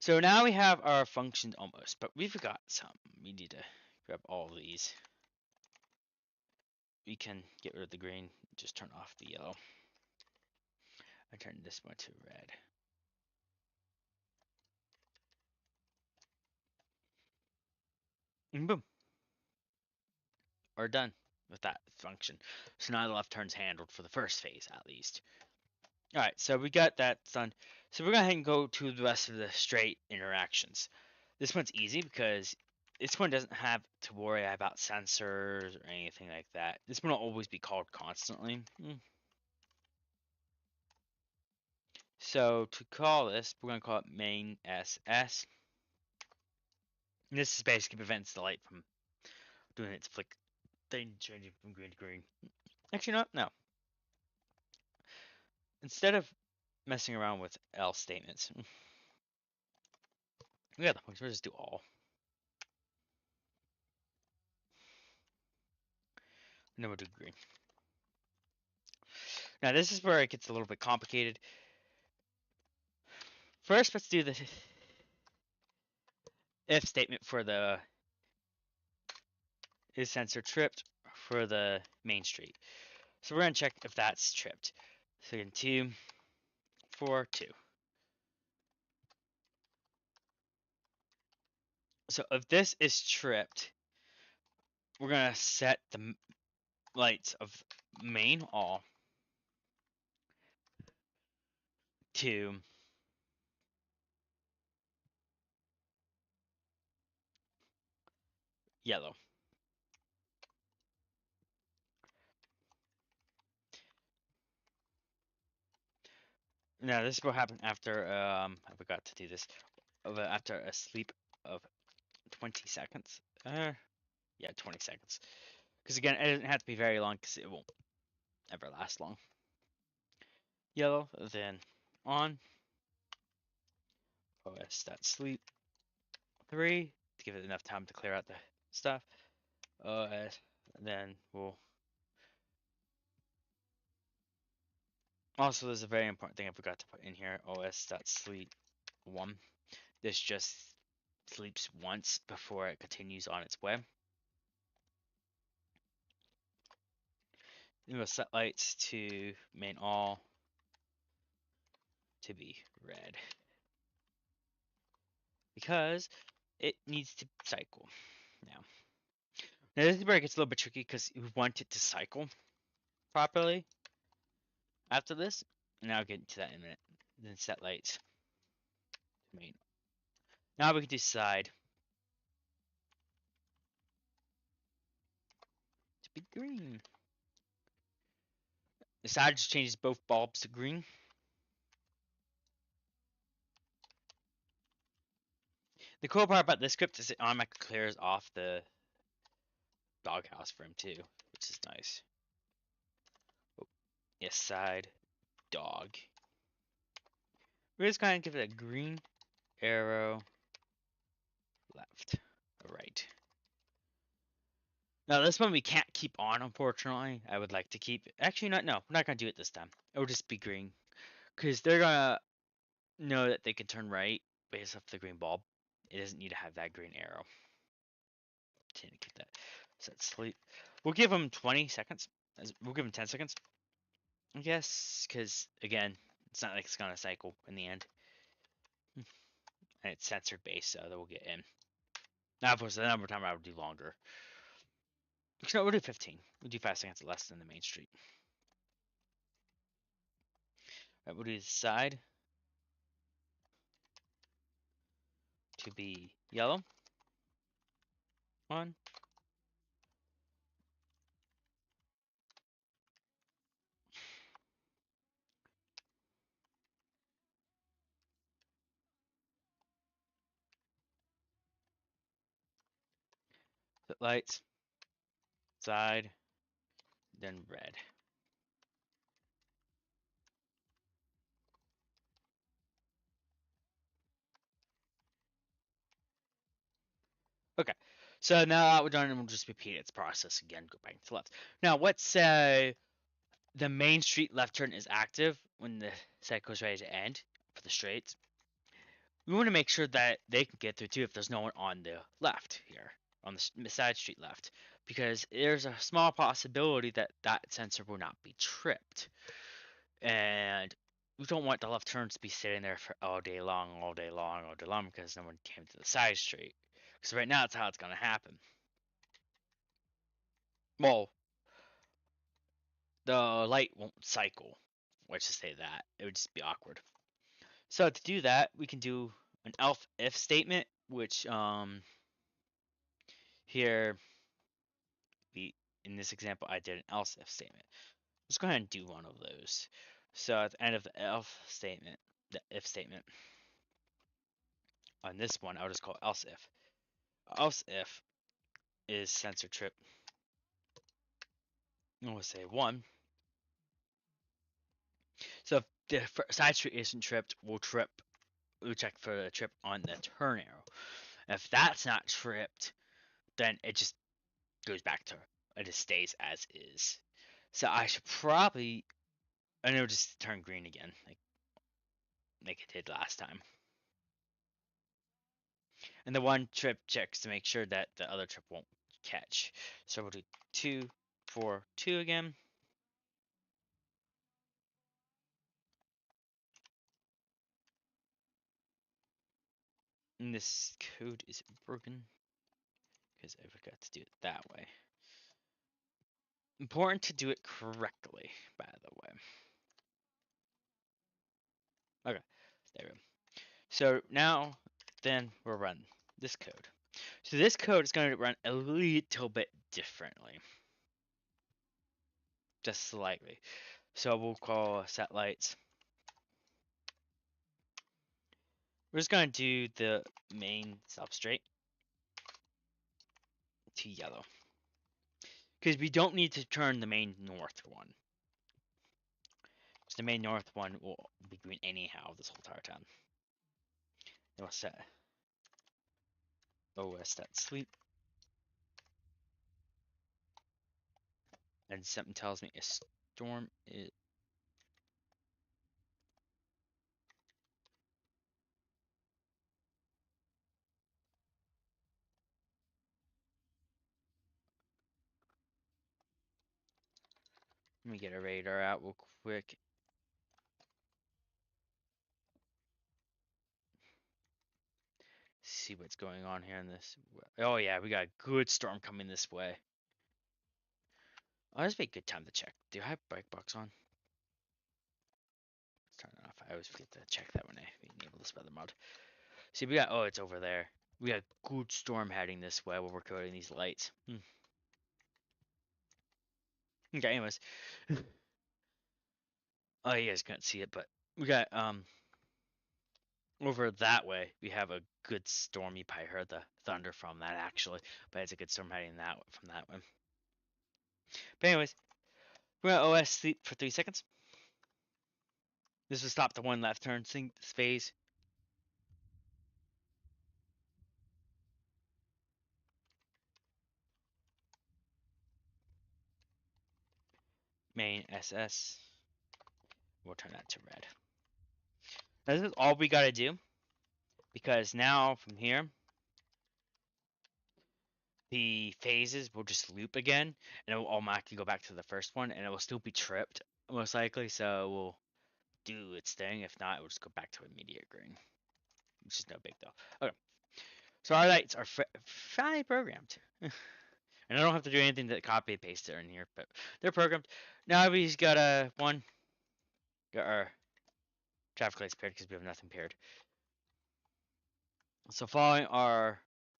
so now we have our functions almost, but we forgot some. We need to grab all of these. We can get rid of the green, just turn off the yellow. I turn this one to red. And boom. We're done with that function. So now the left turn's handled for the first phase at least. Alright, so we got that done. So we're going to head and go to the rest of the straight interactions. This one's easy because this one doesn't have to worry about sensors or anything like that. This one will always be called constantly. So to call this, we're going to call it main SS. And this is basically prevents the light from doing its flick thing, changing from green to green. Actually, no. Instead of messing around with else statements, we got the points. We'll just do all. And then we'll do green. Now this is where it gets a little bit complicated. First, let's do the if statement for the is sensor tripped for the main street. So we're gonna check if that's tripped. So again, 2, 4, 2. So if this is tripped, we're gonna set the lights of main all to yellow. Now this will happen after I forgot to do this. After a sleep of 20 seconds. Yeah, 20 seconds. Because again, it doesn't have to be very long because it won't ever last long. Yellow, then on. os.sleep 3 to give it enough time to clear out the stuff. Then we'll. Also, there's a very important thing I forgot to put in here. os.sleep 1. This just sleeps once before it continues on its way. Then we'll set lights to main all to be red because it needs to cycle now. Now this is where it gets a little bit tricky because we want it to cycle properly after this, and I'll get into that in a minute. Then set lights main. Now we can decide to be green. The side just changes both bulbs to green. The cool part about this script is it automatically clears off the doghouse for him too, which is nice. Oh, yes, side dog. We're just gonna give it a green arrow left, right. Now this one we can't keep on, unfortunately. I would like to keep it. Actually, not. No, we're not gonna do it this time. It will just be green, because they're gonna know that they can turn right based off the green bulb. It doesn't need to have that green arrow to indicate that. Set sleep. We'll give them 20 seconds. We'll give them 10 seconds, I guess, because again, it's not like it's gonna cycle in the end, and it's sensor based, so that we'll get in. Now, of course, the number of time I would do longer. No, we'll do 15. We'll do 5 seconds less than the main street. Right, we'll do the side to be yellow. On. Lights. Side. Then red. Okay. So now that we're done, we'll just repeat its process again. Go back to left. Now, let's say the main street left turn is active when the cycle is ready to end for the straights. We want to make sure that they can get through too if there's no one on the left here, on the side street left, because there's a small possibility that that sensor will not be tripped. And we don't want the left turns to be sitting there for all day long, all day long, all day long, because no one came to the side street. Because right now, that's how it's going to happen. Well, the light won't cycle. Let's just say that. It would just be awkward. So to do that, we can do an else if statement, which here we in this example I did an else if statement. Let's go ahead and do one of those. So at the end of the the if statement, on this one I'll just call else if. Else if is sensor trip. We'll say 1. So if the side street isn't tripped, we'll check for the trip on the turn arrow. If that's not tripped, then it just goes back to it just stays as is. So I should probably and it'll just turn green again, like it did last time. And the one trip checks to make sure that the other trip won't catch. So we'll do 2, 4, 2 again. And this code is broken because I forgot to do it that way. Important to do it correctly, by the way. Okay, there we go. So now, then we'll run this code. So this code is going to run a little bit differently. Just slightly. So we'll call set lights. We're just going to do the main substrate to yellow. Because we don't need to turn the main north one. Because the main north one will be green anyhow this whole entire time. Then we'll set OS that sleep. And something tells me a storm is. Let me get a radar out real quick. See what's going on here in this. Oh yeah, we got a good storm coming this way. Oh, this would be a good time to check. Do I have brake box on? Let's turn it off. I always forget to check that when I enable this weather mode. See, we got. Oh, it's over there. We got a good storm heading this way while we're coding these lights. Okay, anyways. Oh, you guys can't see it, but we got over that way, we have a good storm. You probably heard the thunder from that actually, but it's a good storm heading that from that one. But anyways, we're gonna OS sleep for 3 seconds. This will stop the one left turn phase. Main SS. We'll turn that to red. Now, this is all we gotta do, because now from here, the phases will just loop again, and it will automatically go back to the first one, and it will still be tripped most likely. So it will do its thing. If not, it will just go back to immediate green, which is no big deal. Okay, so our lights are finally programmed. And I don't have to do anything to copy and paste it in here, but they're programmed. Now we just got got our traffic lights paired because we have nothing paired. So following our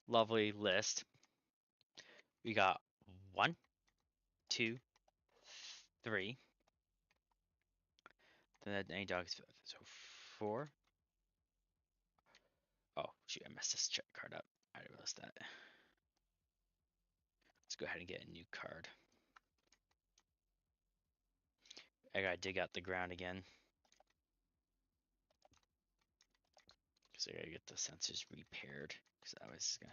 lovely list, we got 1, 2, 3. Then any dogs. So 4. Oh shoot, I messed this check card up. I didn't realize that. Let's go ahead and get a new card. I gotta dig out the ground again, because I gotta get the sensors repaired, because I was gonna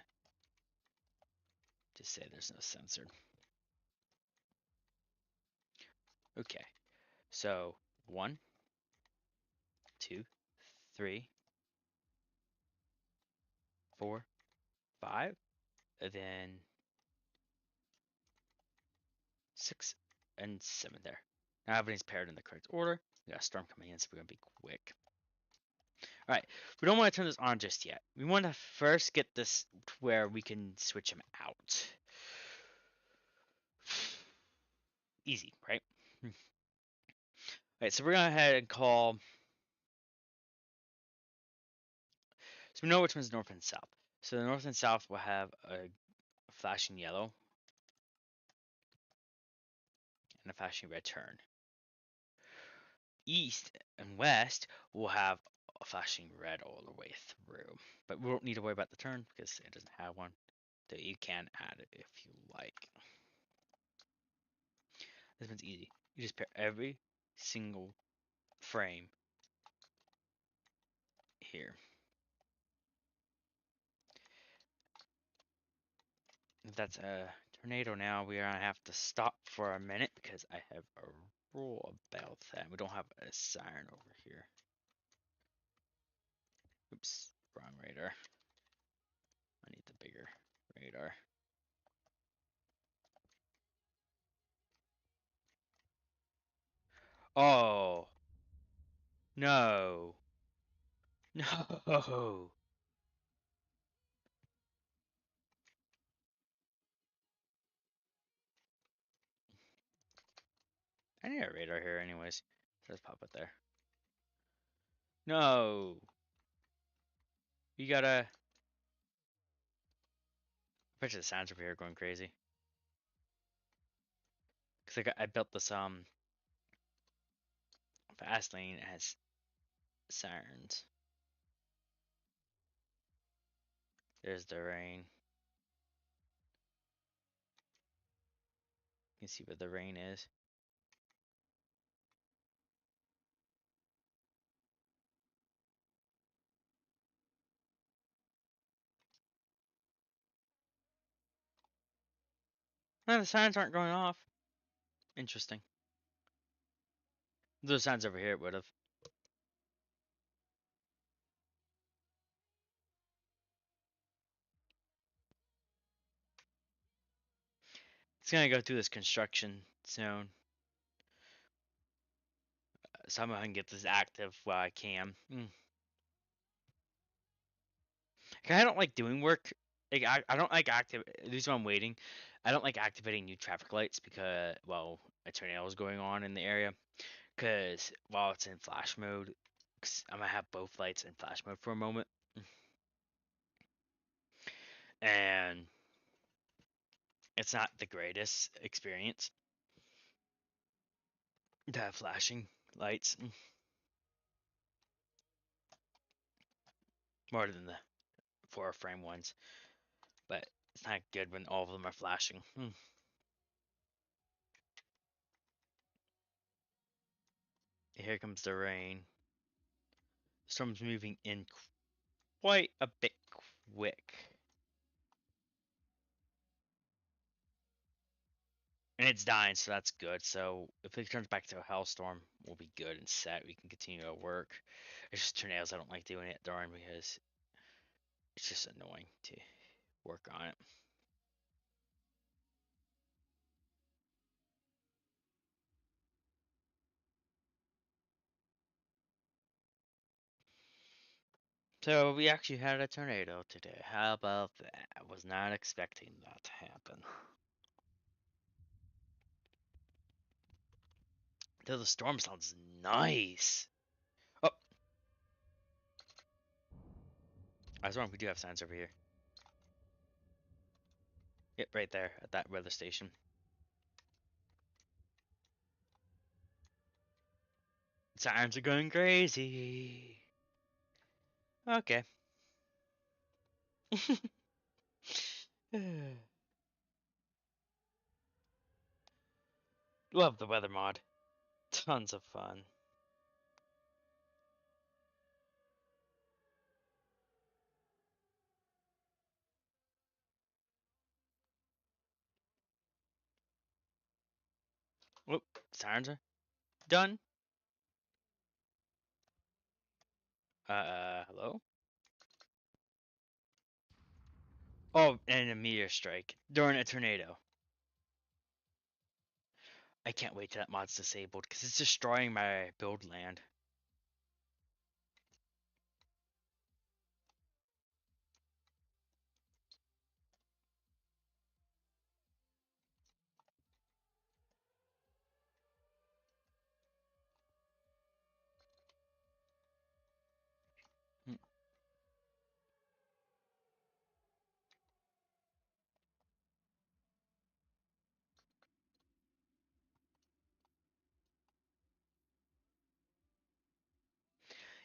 just say there's no sensor. Okay, so 1, 2, 3, 4, 5, and then 6 and 7 there. Now everything's paired in the correct order. We got a storm coming in, so we're gonna be quick. All right, we don't want to turn this on just yet. We want to first get this to where we can switch them out. Easy, right? All right, so we're gonna go ahead and call. So we know which one's north and south. So the north and south will have a flashing yellow and a flashing red turn. East and west will have a flashing red all the way through. But we don't need to worry about the turn because it doesn't have one. So you can add it if you like. This one's easy. You just pair every single frame here. If that's a tornado now, we are gonna have to stop for a minute because I have a rule about that. We don't have a siren over here. Oops, wrong radar. I need the bigger radar. Oh, no. No. I need a radar here anyways. Just pop it there. No. You gotta... I bet you the sounds over here are going crazy. Cause I built this fast lane as sirens. There's the rain. You can see where the rain is. No, the signs aren't going off. Interesting. Those signs over here would have. It's gonna go through this construction zone. Somehow I can get this active while I can. I don't like doing work. Like I don't like active. The reason I'm waiting, I don't like activating new traffic lights because well, a tornado is going on in the area. Because while it's in flash mode, I'm gonna have both lights in flash mode for a moment, and it's not the greatest experience to have flashing lights. more than the 4 frame ones, but it's not good when all of them are flashing. Here comes the rain. Storm's moving in quite a bit quick. And it's dying, so that's good. So if it turns back to a hellstorm, we'll be good and set. We can continue to work. It's just tornadoes. I don't like doing it during because it's just annoying to work on it. So we actually had a tornado today. How about that? I was not expecting that to happen. Though the storm sounds nice. Oh, I was wrong. We do have signs over here. Yep, right there at that weather station. Sirens are going crazy. Okay. Love the weather mod. Tons of fun. Whoop, sirens are done. Hello? Oh, and a meteor strike during a tornado. I can't wait till that mod's disabled because it's destroying my build land. Hmm.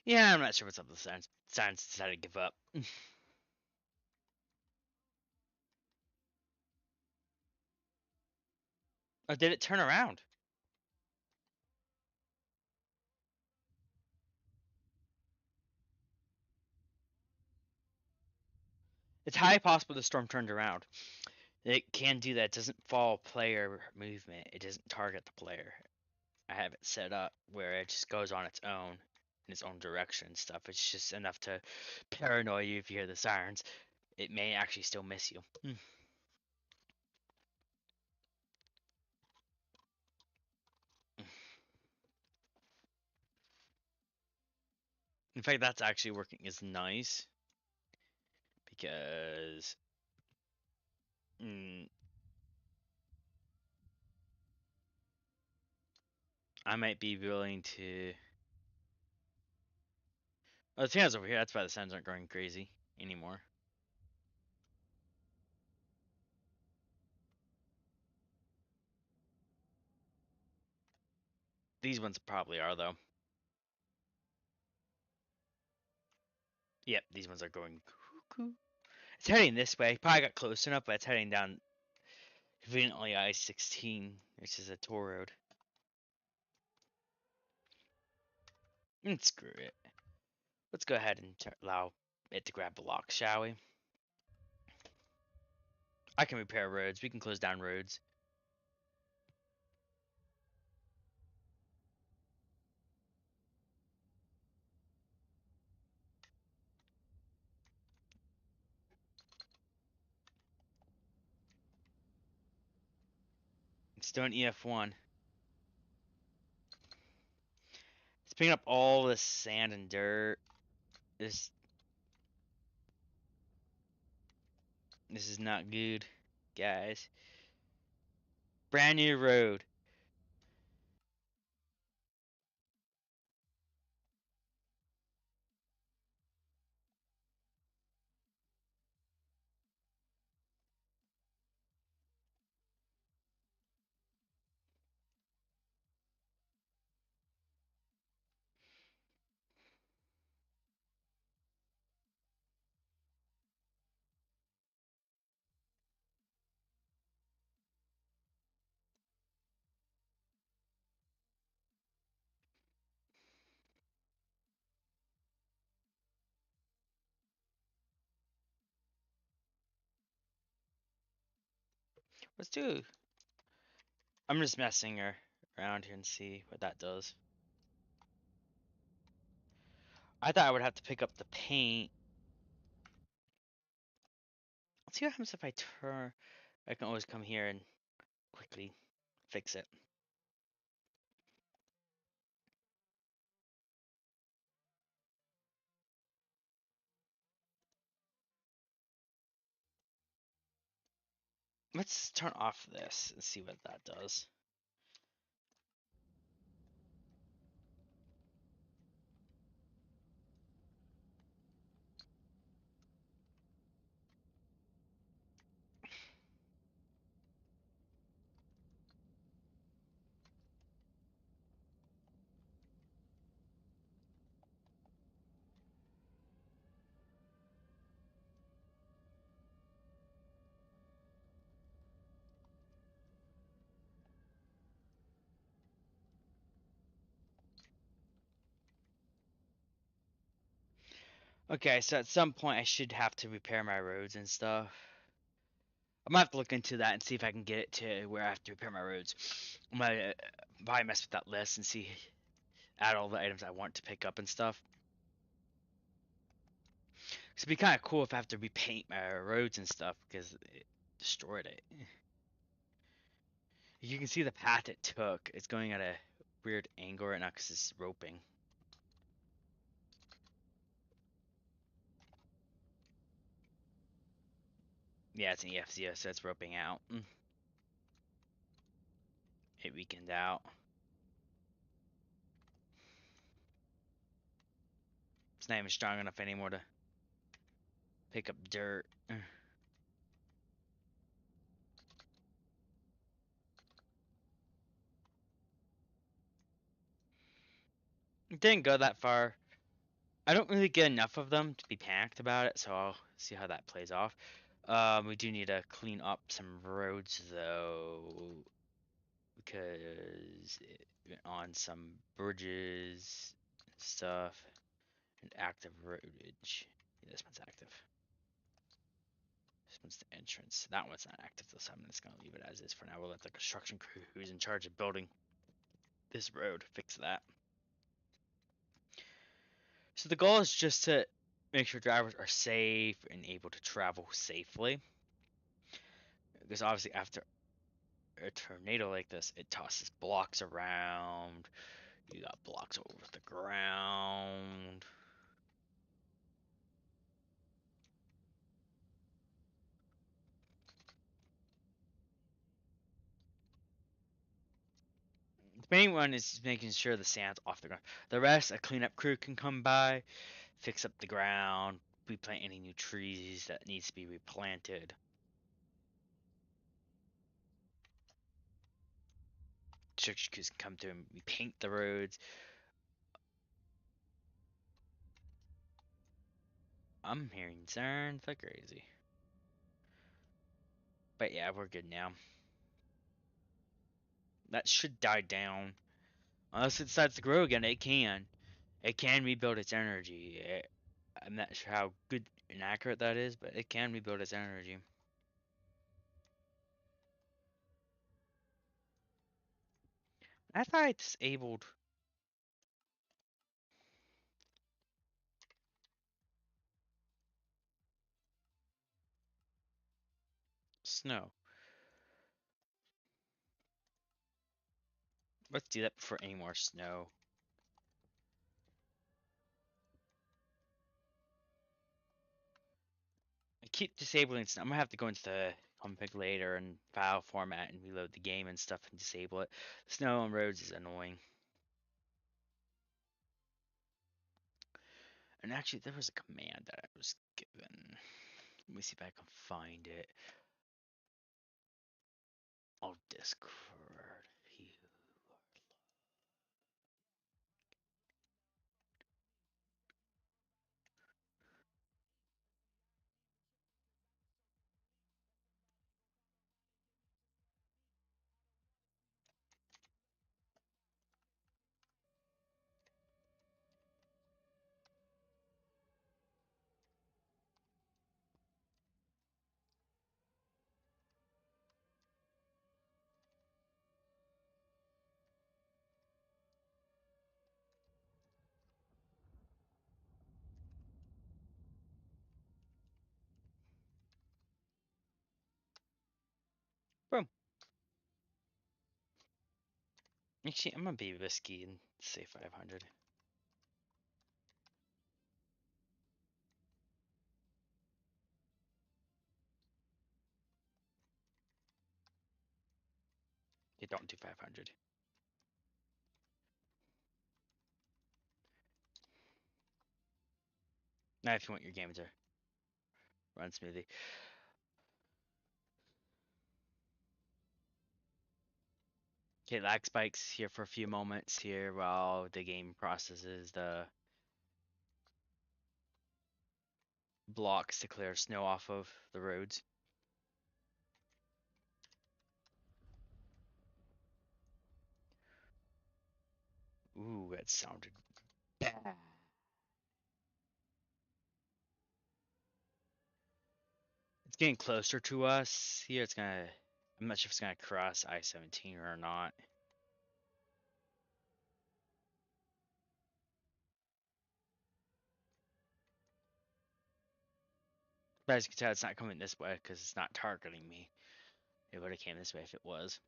Yeah, I'm not sure what's up with the sirens. Sirens decided to give up. Oh, did it turn around? It's highly possible the storm turned around. It can do that. It doesn't follow player movement. It doesn't target the player. I have it set up where it just goes on its own in its own direction and stuff. It's just enough to paranoid you if you hear the sirens. It may actually still miss you. In fact, that's actually working is nice because mm, I might be willing to. Oh, the fans over here. That's why the sounds aren't going crazy anymore. These ones probably are though. Yep, these ones are going cuckoo. It's heading this way. Probably got close enough, but it's heading down conveniently I-16, which is a toll road. Screw it. Let's go ahead and allow it to grab the lock, shall we? I can repair roads. We can close down roads. It's doing EF1. It's picking up all this sand and dirt. This this is not good, guys. Brand new road. Let's do. I'm just messing around here and see what that does. I thought I would have to pick up the paint. Let's see what happens if I turn. I can always come here and quickly fix it. Let's turn off this and see what that does. Okay, so at some point I should have to repair my roads and stuff. I'm gonna have to look into that and see if I can get it to where I have to repair my roads. I'm gonna probably mess with that list and see, add all the items I want to pick up and stuff. It'd be kind of cool if I have to repaint my roads and stuff because it destroyed it. You can see the path it took. It's going at a weird angle right now because it's roping. Yeah, it's an EFCO, so it's roping out. It weakened out. It's not even strong enough anymore to pick up dirt. It didn't go that far. I don't really get enough of them to be panicked about it, so I'll see how that plays off. We do need to clean up some roads though, because on some bridges and stuff and active roadage. Yeah, this one's active. This one's the entrance. That one's not active though, so I'm just gonna leave it as is for now. We'll let the construction crew who's in charge of building this road fix that. So the goal is just to make sure drivers are safe and able to travel safely. Because obviously after a tornado like this, it tosses blocks around. You got blocks over the ground. The main one is making sure the sand's off the ground. The rest, a cleanup crew can come by, fix up the ground, replant any new trees that needs to be replanted. Construction crews can come through and repaint the roads. I'm hearing sirens like crazy. But yeah, we're good now. That should die down. Unless it decides to grow again, it can. It can rebuild its energy. I'm not sure how good and accurate that is, but it can rebuild its energy. I thought I disabled snow. Let's do that before any more snow. I keep disabling snow. I'm gonna have to go into the config later and file format and reload the game and stuff and disable it. Snow on roads is annoying. And actually, there was a command that I was given. Let me see if I can find it. Oh, Discord. Actually, I'm gonna be risky and say 500. You don't do 500. Now, if you want your game to run smoothly. Okay, lag spikes here for a few moments here while the game processes the blocks to clear snow off of the roads. Ooh, that sounded bad. It's getting closer to us here. It's gonna. I'm not sure if it's gonna cross I-17 or not. But as you can tell, it's not coming this way because it's not targeting me. It would have came this way if it was.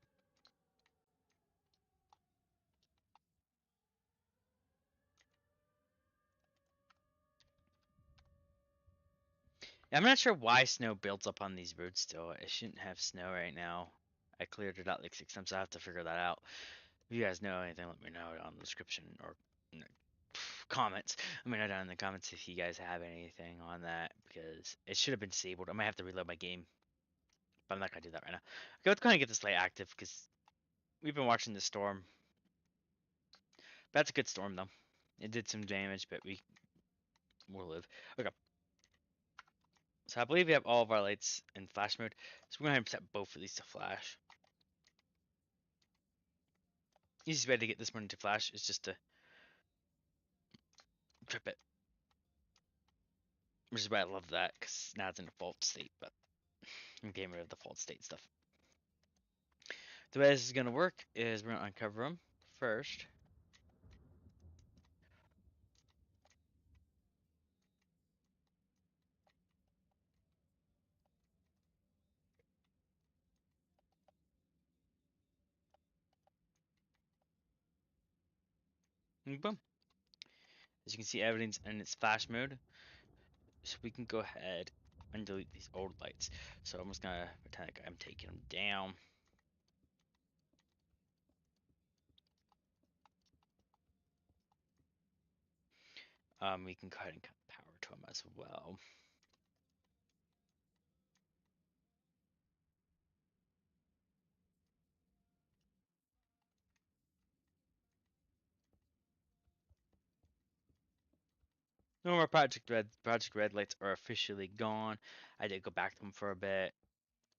I'm not sure why snow builds up on these roads still. It shouldn't have snow right now. I cleared it out like 6 times. I have to figure that out. If you guys know anything, let me know on the description or comments. Let me know down in the comments if you guys have anything on that because it should have been disabled. I might have to reload my game, but I'm not gonna do that right now. Okay, let's kind of get this light active because we've been watching the storm. That's a good storm though. It did some damage, but we will live. Okay. So I believe we have all of our lights in flash mode. So we're going to set both of these to flash. Easiest way to get this one into flash is just to trip it. Which is why I love that, because now it's in default state, but I'm getting rid of the default state stuff. The way this is going to work is we're going to uncover them first. And boom. As you can see, everything's in its flash mode. So we can go ahead and delete these old lights. So I'm just going to pretend like I'm taking them down. We can go ahead and cut power to them as well. No more Project Red lights are officially gone. I did go back to them for a bit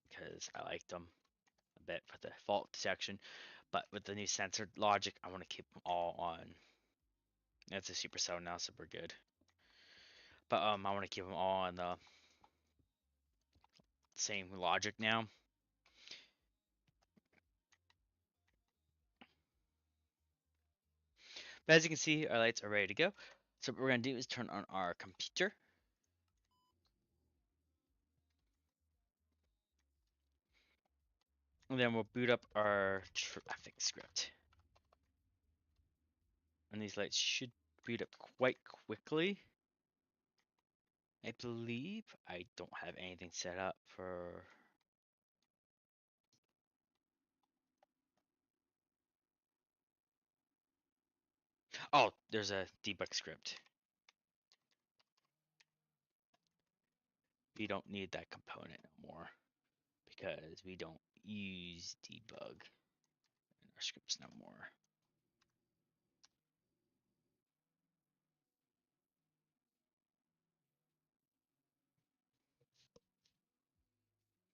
because I liked them a bit for the fault detection, but with the new sensor logic, I want to keep them all on. It's a supercell now, so we're good. But I want to keep them all on the same logic now. But as you can see, our lights are ready to go. So what we're gonna do is turn on our computer. And then we'll boot up our traffic script. And these lights should boot up quite quickly. I believe I don't have anything set up for. Oh, there's a debug script. We don't need that component no more because we don't use debug in our scripts no more.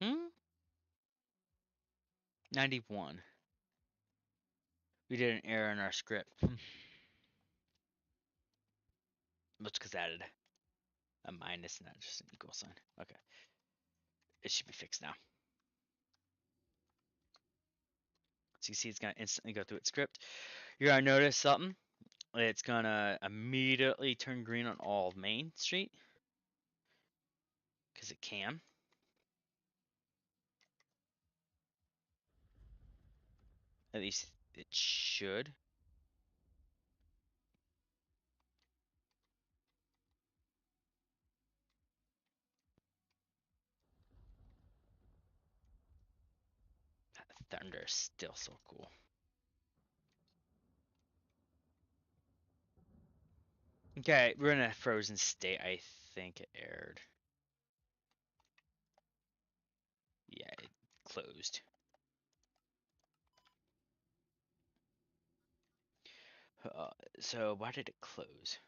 Hmm? 91. We did an error in our script. That's because I added a minus, not just an equal sign. Okay. It should be fixed now. So you see it's going to instantly go through its script. You're going to notice something. It's going to immediately turn green on all of Main Street. Because it can. At least It should. That thunder is still so cool. Okay, we're in a frozen state. I think it aired. Yeah, it closed. So why did it close?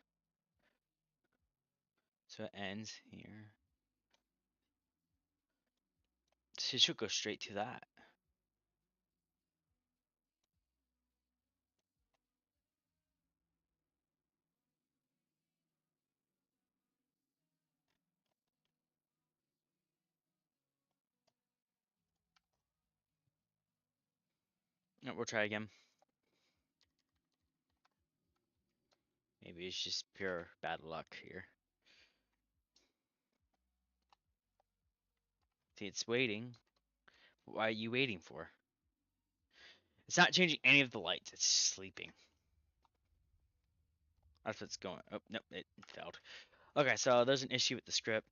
So it ends here. So it should go straight to that. No, we'll try again. Maybe it's just pure bad luck here. See, it's waiting. Why are you waiting for? It's not changing any of the lights. It's sleeping. That's what's going. Oh, nope, it failed. Okay, so there's an issue with the script.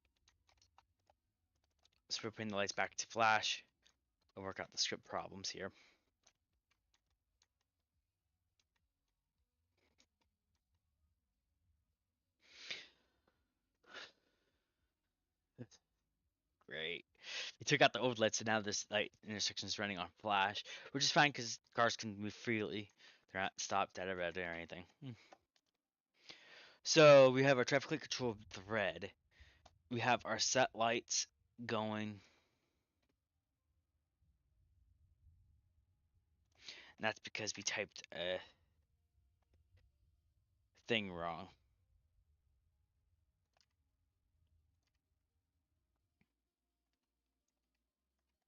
So we're putting the lights back to flash. We'll work out the script problems here. Great. We took out the overlay, so now this light intersection is running on flash, which is fine because cars can move freely. They're not stopped at a red or anything. So we have our traffic light control thread. We have our set lights going. And that's because we typed a thing wrong.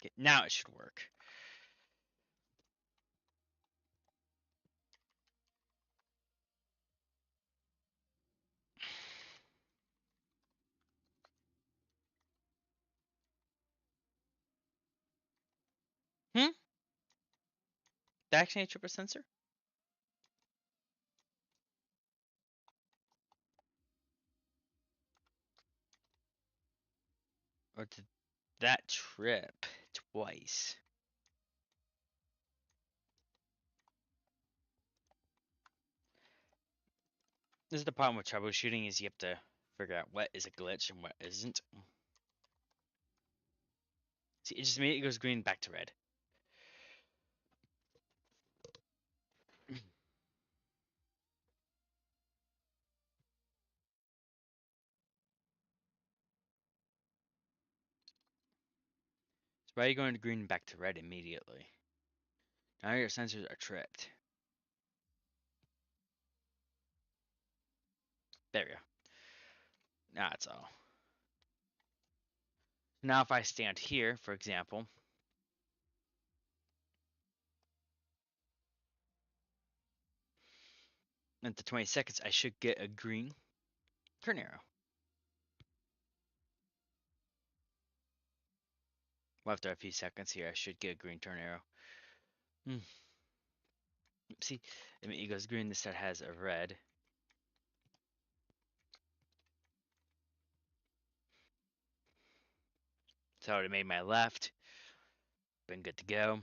Okay, now it should work. Hmm? That actually a triple sensor? Or did that trip twice? This is the problem with troubleshooting is you have to figure out what is a glitch and what isn't. See, it just immediately goes green back to red. So why are you going to green back to red immediately? Now your sensors are tripped. There we go. Now that's all. Now if I stand here, for example, at the 20 seconds, I should get a green turn arrow. Well, after a few seconds here, I should get a green turn arrow. See, I mean, it goes green. This side has a red. So I already made my left. Been good to go.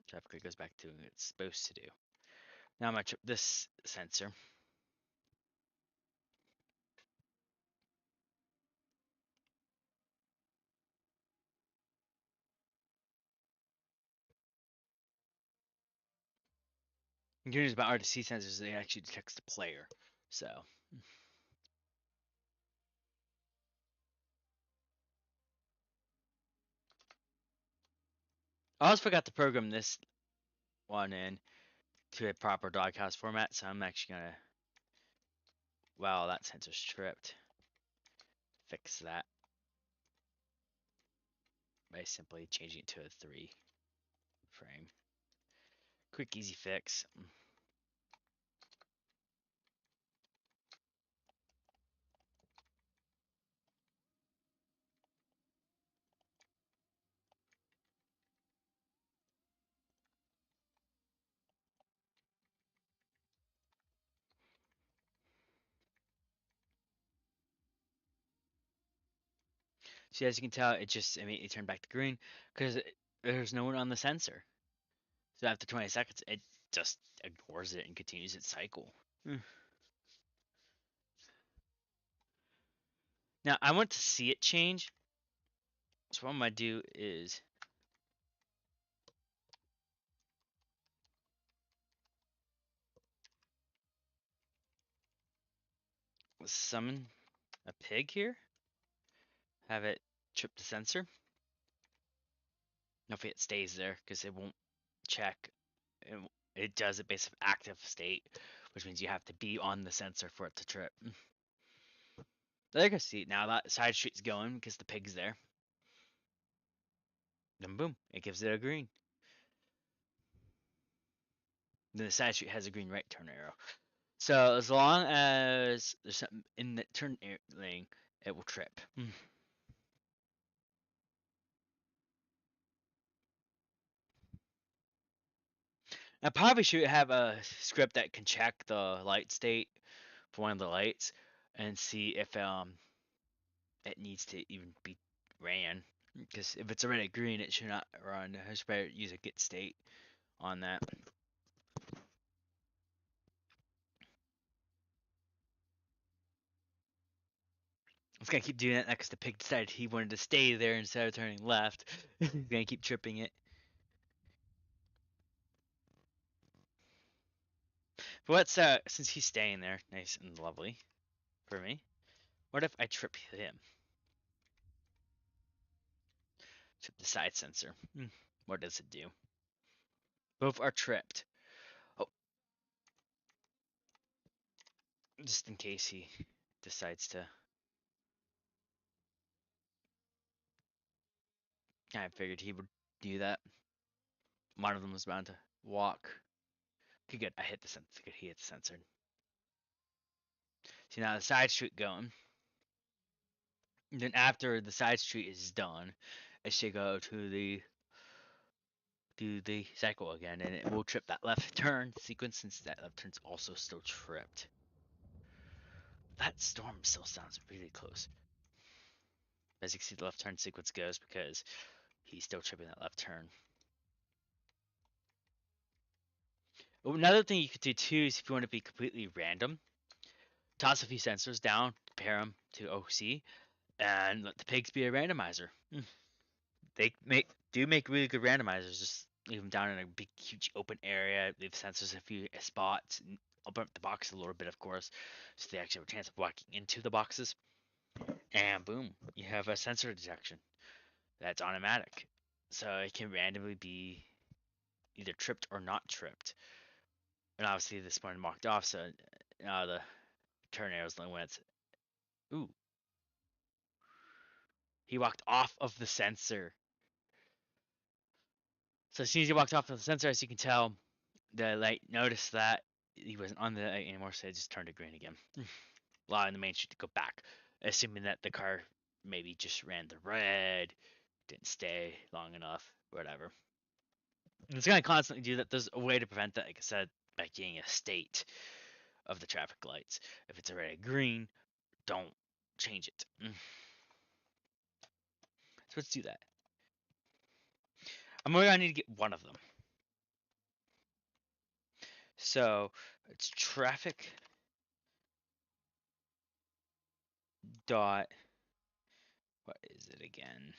Traffic goes back to what it's supposed to do. Now I'm going to trip this sensor. The good news about RTC sensors is they actually detects the player. So I almost forgot to program this one in to a proper doghouse format. So I'm actually gonna, wow, that sensor's tripped. Fix that by simply changing it to a 3 frame. Quick, easy fix. See, as you can tell, it just immediately turned back to green because there's no one on the sensor. So after 20 seconds, it just ignores it and continues its cycle. Now, I want to see it change. So what I'm going to do is summon a pig here. Have it trip the sensor. Hopefully it stays there because it won't check. It does it based on active state, which means you have to be on the sensor for it to trip. There you can see now that side street's going because the pig's there. Then boom, it gives it a green. Then the side street has a green right turn arrow. So as long as there's something in the turn lane, it will trip. I probably should have a script that can check the light state for one of the lights and see if it needs to even be ran. Because if it's already green, it should not run. I should better use a get state on that. I was gonna keep doing that because the pig decided he wanted to stay there instead of turning left. He's gonna keep tripping it. But what's since he's staying there, nice and lovely for me. What if I trip him? Trip the side sensor. What does it do? Both are tripped. Oh, just in case he decides to. I figured he would do that. One of them was bound to walk. Okay, good. I hit the sensor. Good, he hit the sensor. See now the side street going. And then after the side street is done, it should go to the do the cycle again, and it will trip that left turn sequence since that left turn's also still tripped. That storm still sounds really close. As you can see, the left turn sequence goes because he's still tripping that left turn. Another thing you could do too is if you want to be completely random, toss a few sensors down, pair them to OC, and let the pigs be a randomizer. They make really good randomizers. Just leave them down in a big, huge open area. Leave sensors in a few spots. And open up the box a little bit, of course, so they actually have a chance of walking into the boxes. And boom, you have a sensor detection that's automatic. So it can randomly be either tripped or not tripped. And obviously this one marked off, so the turn arrows the when it's ooh. He walked off of the sensor. So as soon as he walked off of the sensor, as you can tell, the light noticed that he wasn't on the light anymore, so it just turned to green again. Allowing the main street to go back, assuming that the car maybe just ran the red, didn't stay long enough, whatever. It's going to constantly do that. There's a way to prevent that, like I said, by getting a state of the traffic lights. If it's already green, don't change it. So let's do that. I'm only going to need to get one of them. So it's traffic dot, what is it again?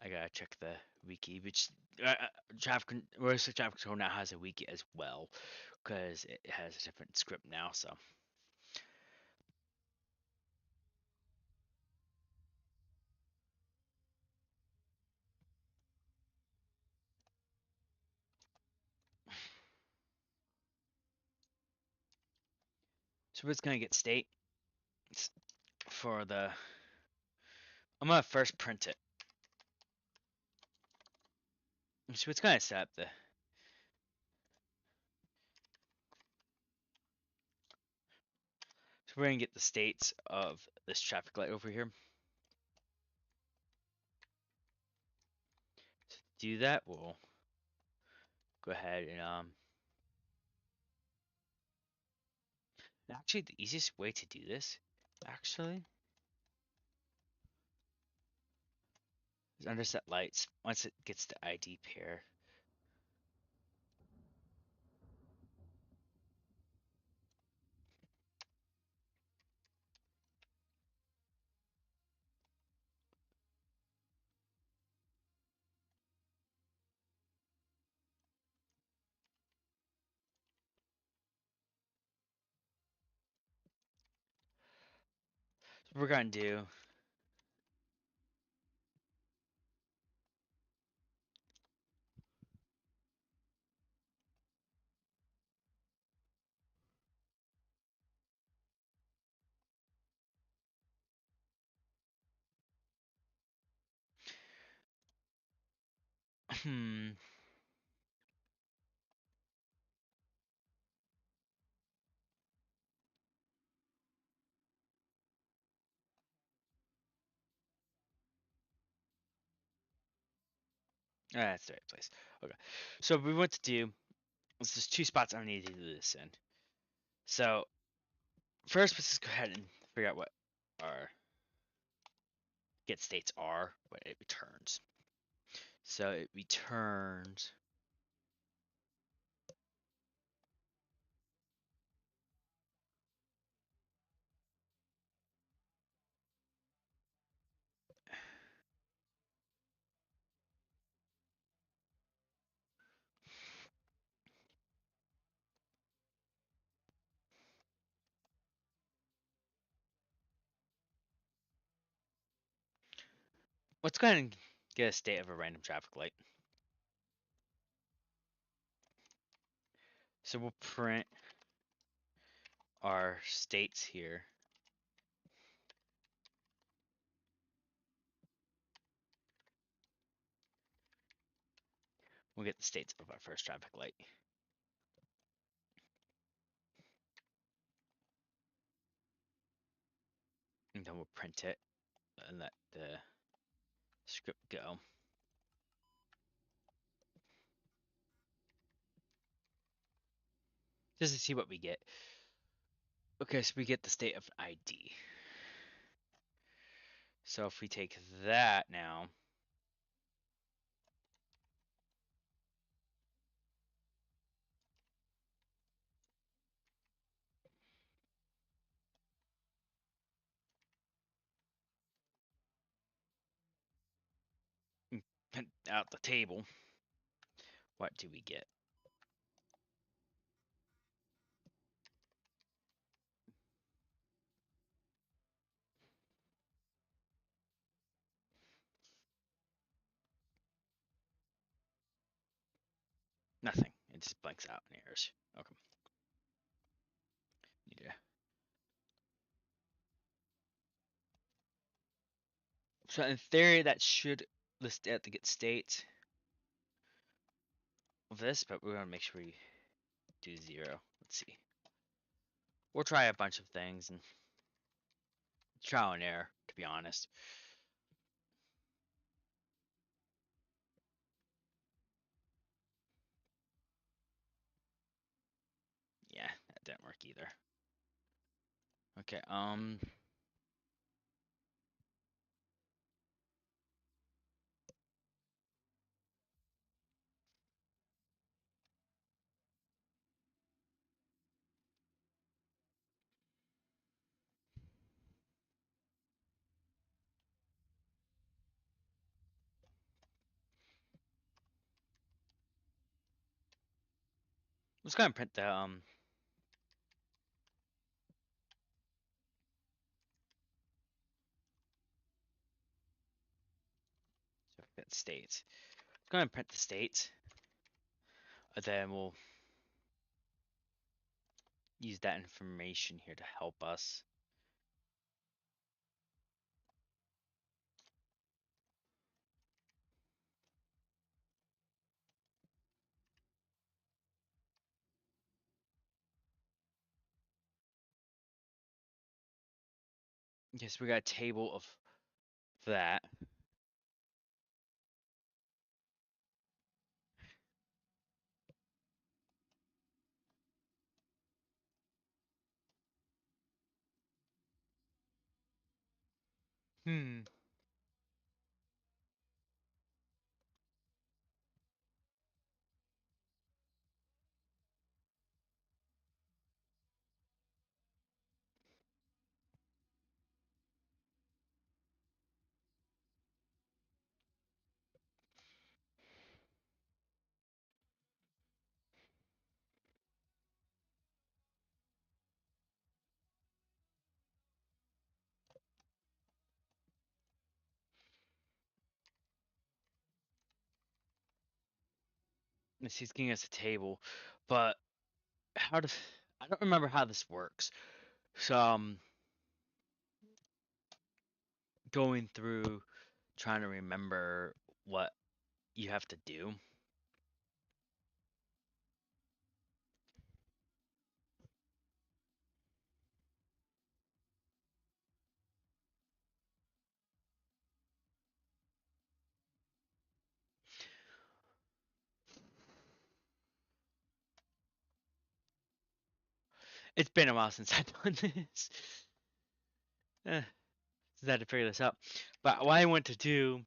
I gotta check the wiki, which traffic control now has a wiki as well, because it has a different script now. So it's gonna get state for the. I'm gonna first print it. So it's gonna set up the. So we're gonna get the states of this traffic light over here. So to do that, we'll go ahead and Actually, the easiest way to do this, actually, is under set lights. Once it gets the ID pair, so what we're gonna do. Hmm. That's the right place. Okay. So we want to do. There's two spots I need to do this in. So first, let's just go ahead and figure out what our get states are, what it returns. So it returns. Let's go ahead and get a state of a random traffic light. So we'll print our states here. We'll get the states of our first traffic light. And then we'll print it and let the script go. Just to see what we get. Okay, so we get the state of ID. So if we take that now, and print out the table, what do we get? Nothing. It just blanks out and errors. Okay. Yeah. So in theory, that should list out the get states of this, but we're gonna make sure we do 0. Let's see. We'll try a bunch of things and trial and error, to be honest. Yeah, that didn't work either. Okay, let's go ahead and print the so print states. Let's go ahead and print the states. And then we'll use that information here to help us. Okay, so we got a table of that. Hmm. He's giving us a table, but how does I don't remember how this works. So going through trying to remember what you have to do. It's been a while since I've done this. Eh, since I had to figure this out. But what I want to do,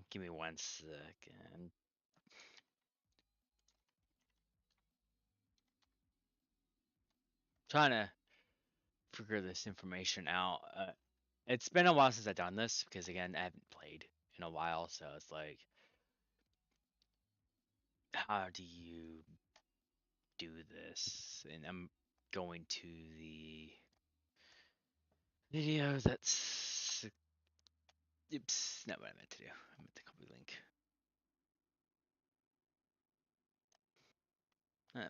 give me 1 second. Trying to figure this information out. It's been a while since I've done this because again I haven't played in a while, so it's like, how do you do this? And I'm going to the video that's oops, not what I meant to do. I meant to copy link.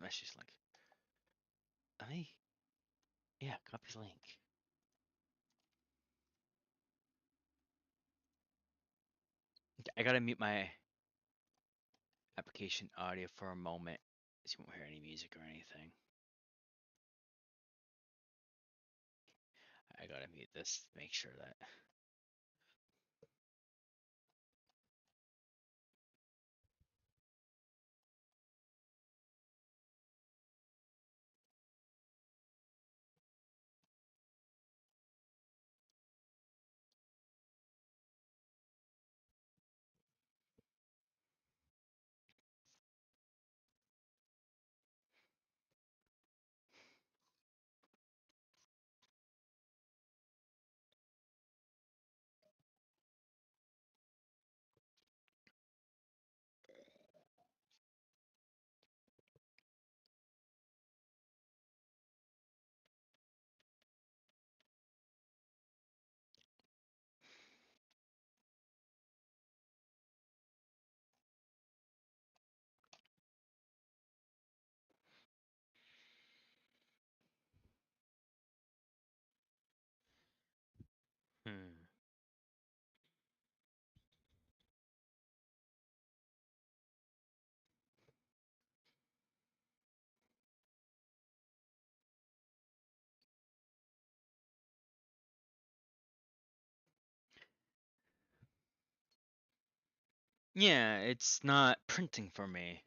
Message link. I mean, yeah, copy link. I gotta mute my application audio for a moment, so you won't hear any music or anything. I gotta mute this to make sure that. Hmm. Yeah, it's not printing for me.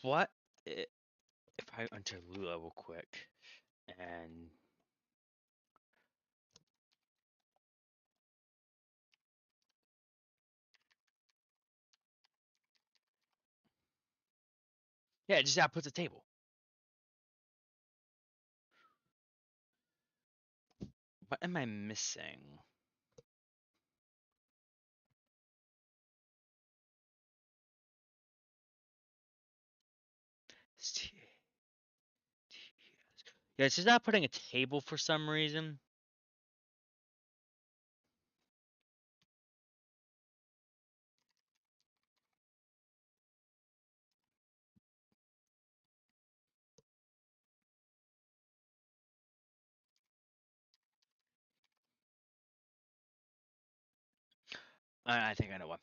What? if I enter Lula real quick and yeah, it just outputs a table. What am I missing? Yeah, it's just not putting a table for some reason. I think I know what.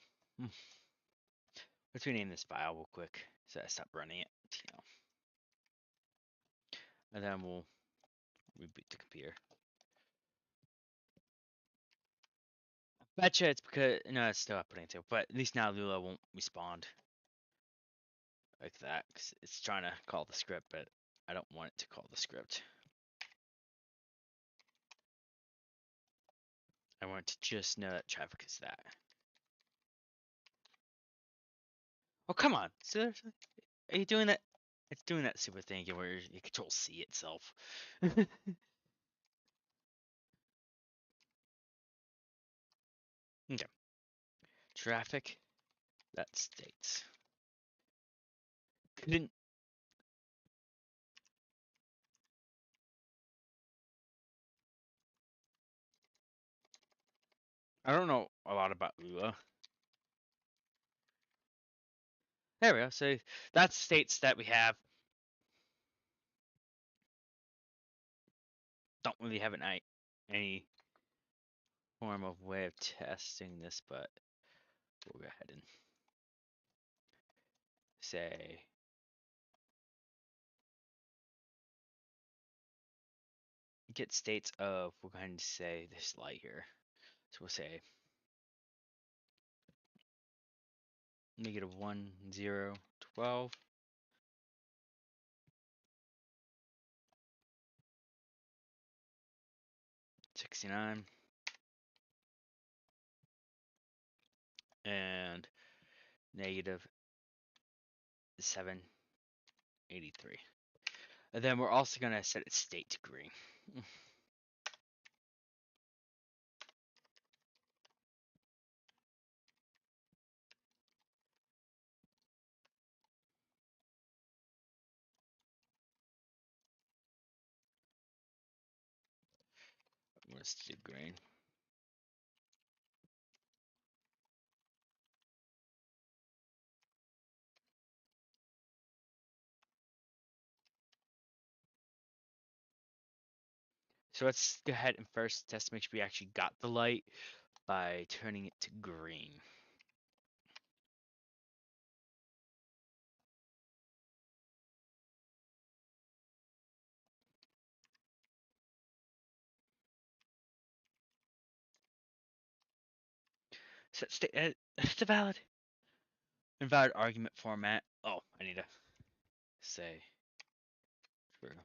Let's rename this file real quick so I stop running it. And then we'll reboot the computer. Betcha it's because no, it's still outputting too, but at least now Lula won't respond like that because it's trying to call the script, but I don't want it to call the script. I want it to just know that traffic is that. Oh come on, seriously? Are you doing that? It's doing that super thing where you control C itself. Okay. Traffic. That states. Couldn't. I don't know a lot about Lua. There we go. So that states that we have. Don't really have any form of way of testing this, but we'll go ahead and say get states of. We're going to say this light here. So we'll say -1, 0, 12. 69 and -783. And then we're also going to set its state to green. Let's do green. So let's go ahead and first test to make sure we actually got the light by turning it to green. Set state. It's a invalid argument format. Oh, I need to say true. No,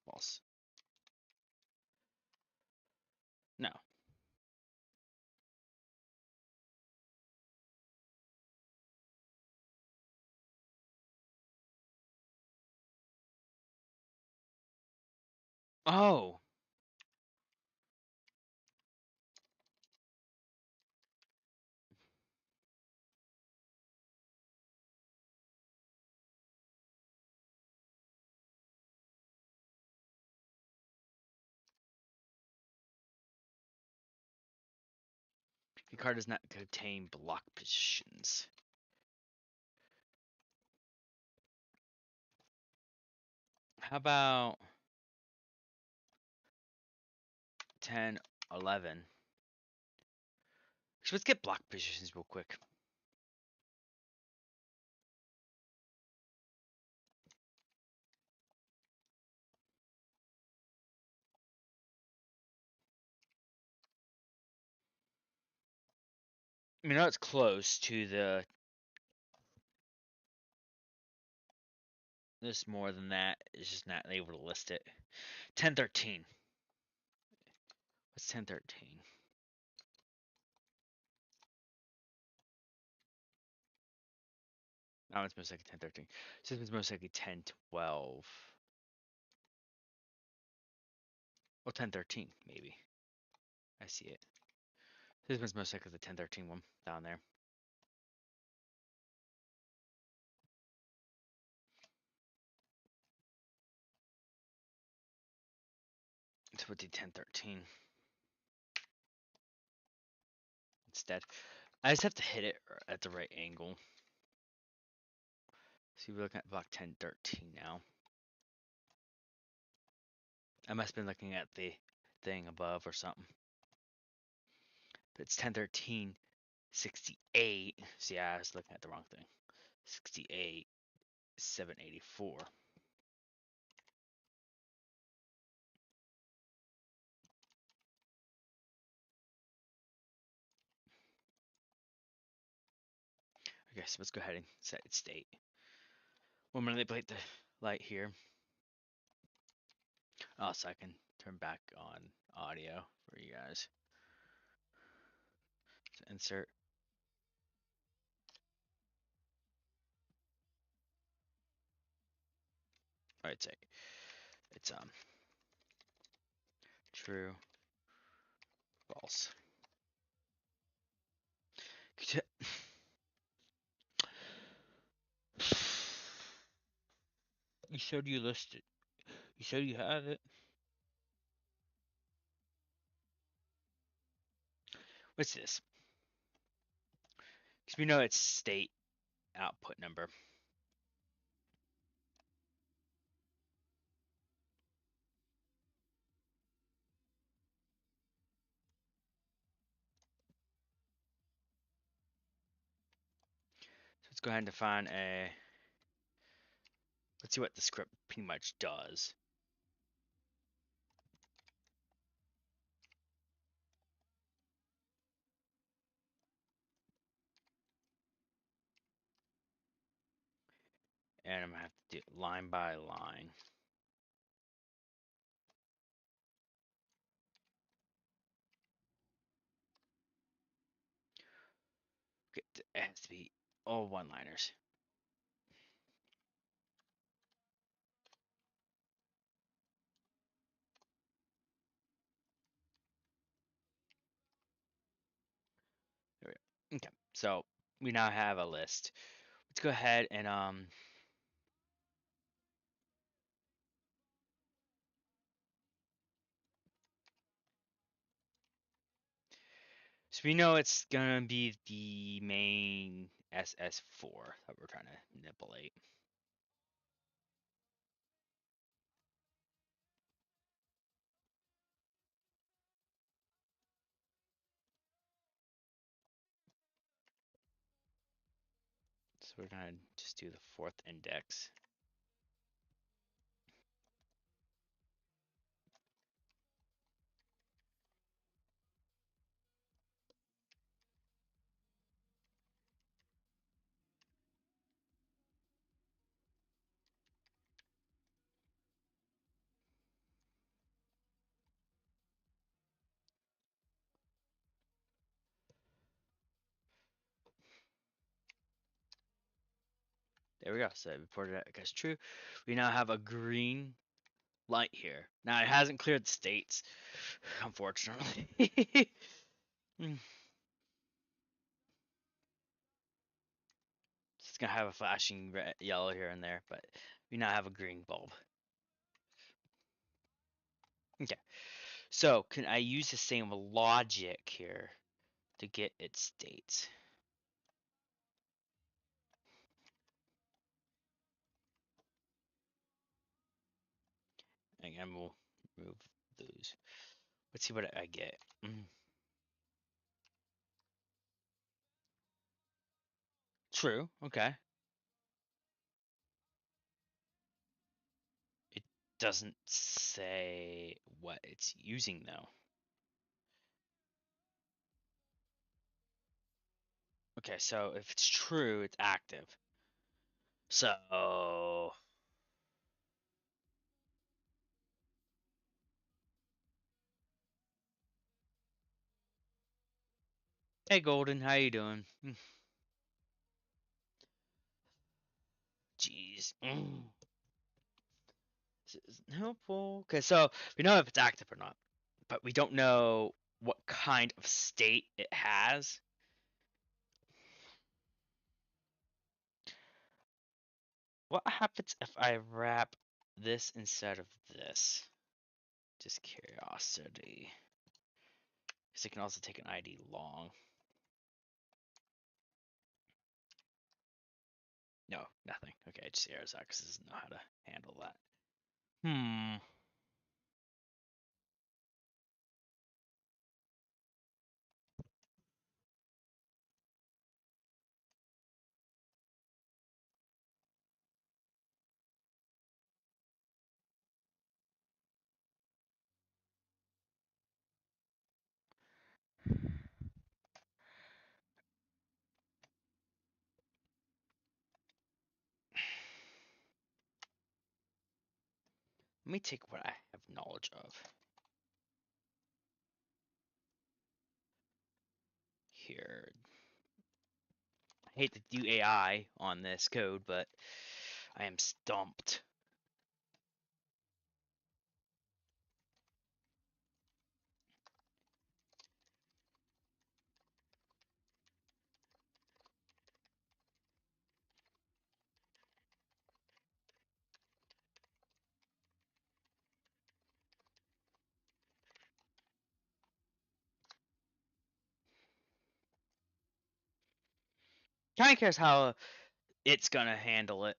false. No. Oh. Your card does not contain block positions. How about 10, 11? So let's get block positions real quick. I mean, it's close to the There's more than that. It's just not able to list it. 1013. What's 1013? That one's most likely 1013. So this one's most likely 1012. Or 1013, maybe. I see it. This one's most likely the 1013 one down there. So we'll do 1013 instead. I just have to hit it at the right angle. See, we're looking at block 1013 now. I must have been looking at the thing above or something. But it's 1013, 68. See, I was looking at the wrong thing. 68, 784. Okay, so let's go ahead and set its state. We'll manipulate the light here. Also, I can turn back on audio for you guys. So insert. Alright, say it's true, false. You said you listed. You said you had it. What's this? Because we know it's state output number. So let's go ahead and define a. Let's see what the script pretty much does. And I'm gonna have to do it line by line. It has to be all one-liners. There we go. Okay, so we now have a list. Let's go ahead and so we know it's gonna be the main SS4 that we're trying to manipulate. So we're gonna just do the fourth index. There we go. So I reported that as true. We now have a green light here. Now it hasn't cleared the states, unfortunately. It's gonna have a flashing red, yellow here and there, but we now have a green bulb. Okay, so can I use the same logic here to get its states? And we'll remove those. Let's see what I get. True. Okay. It doesn't say what it's using though. Okay, so if it's true, it's active. So Hey Golden, how you doing? Jeez. This isn't helpful. Okay, so we know if it's active or not, but we don't know what kind of state it has. What happens if I wrap this instead of this? Just curiosity. Because it can also take an ID long. No, nothing. Okay, just errors out because it doesn't know how to handle that. Let me take what I have knowledge of. Here. I hate to do AI on this code, but I am stumped. Kind of cares how it's gonna handle it.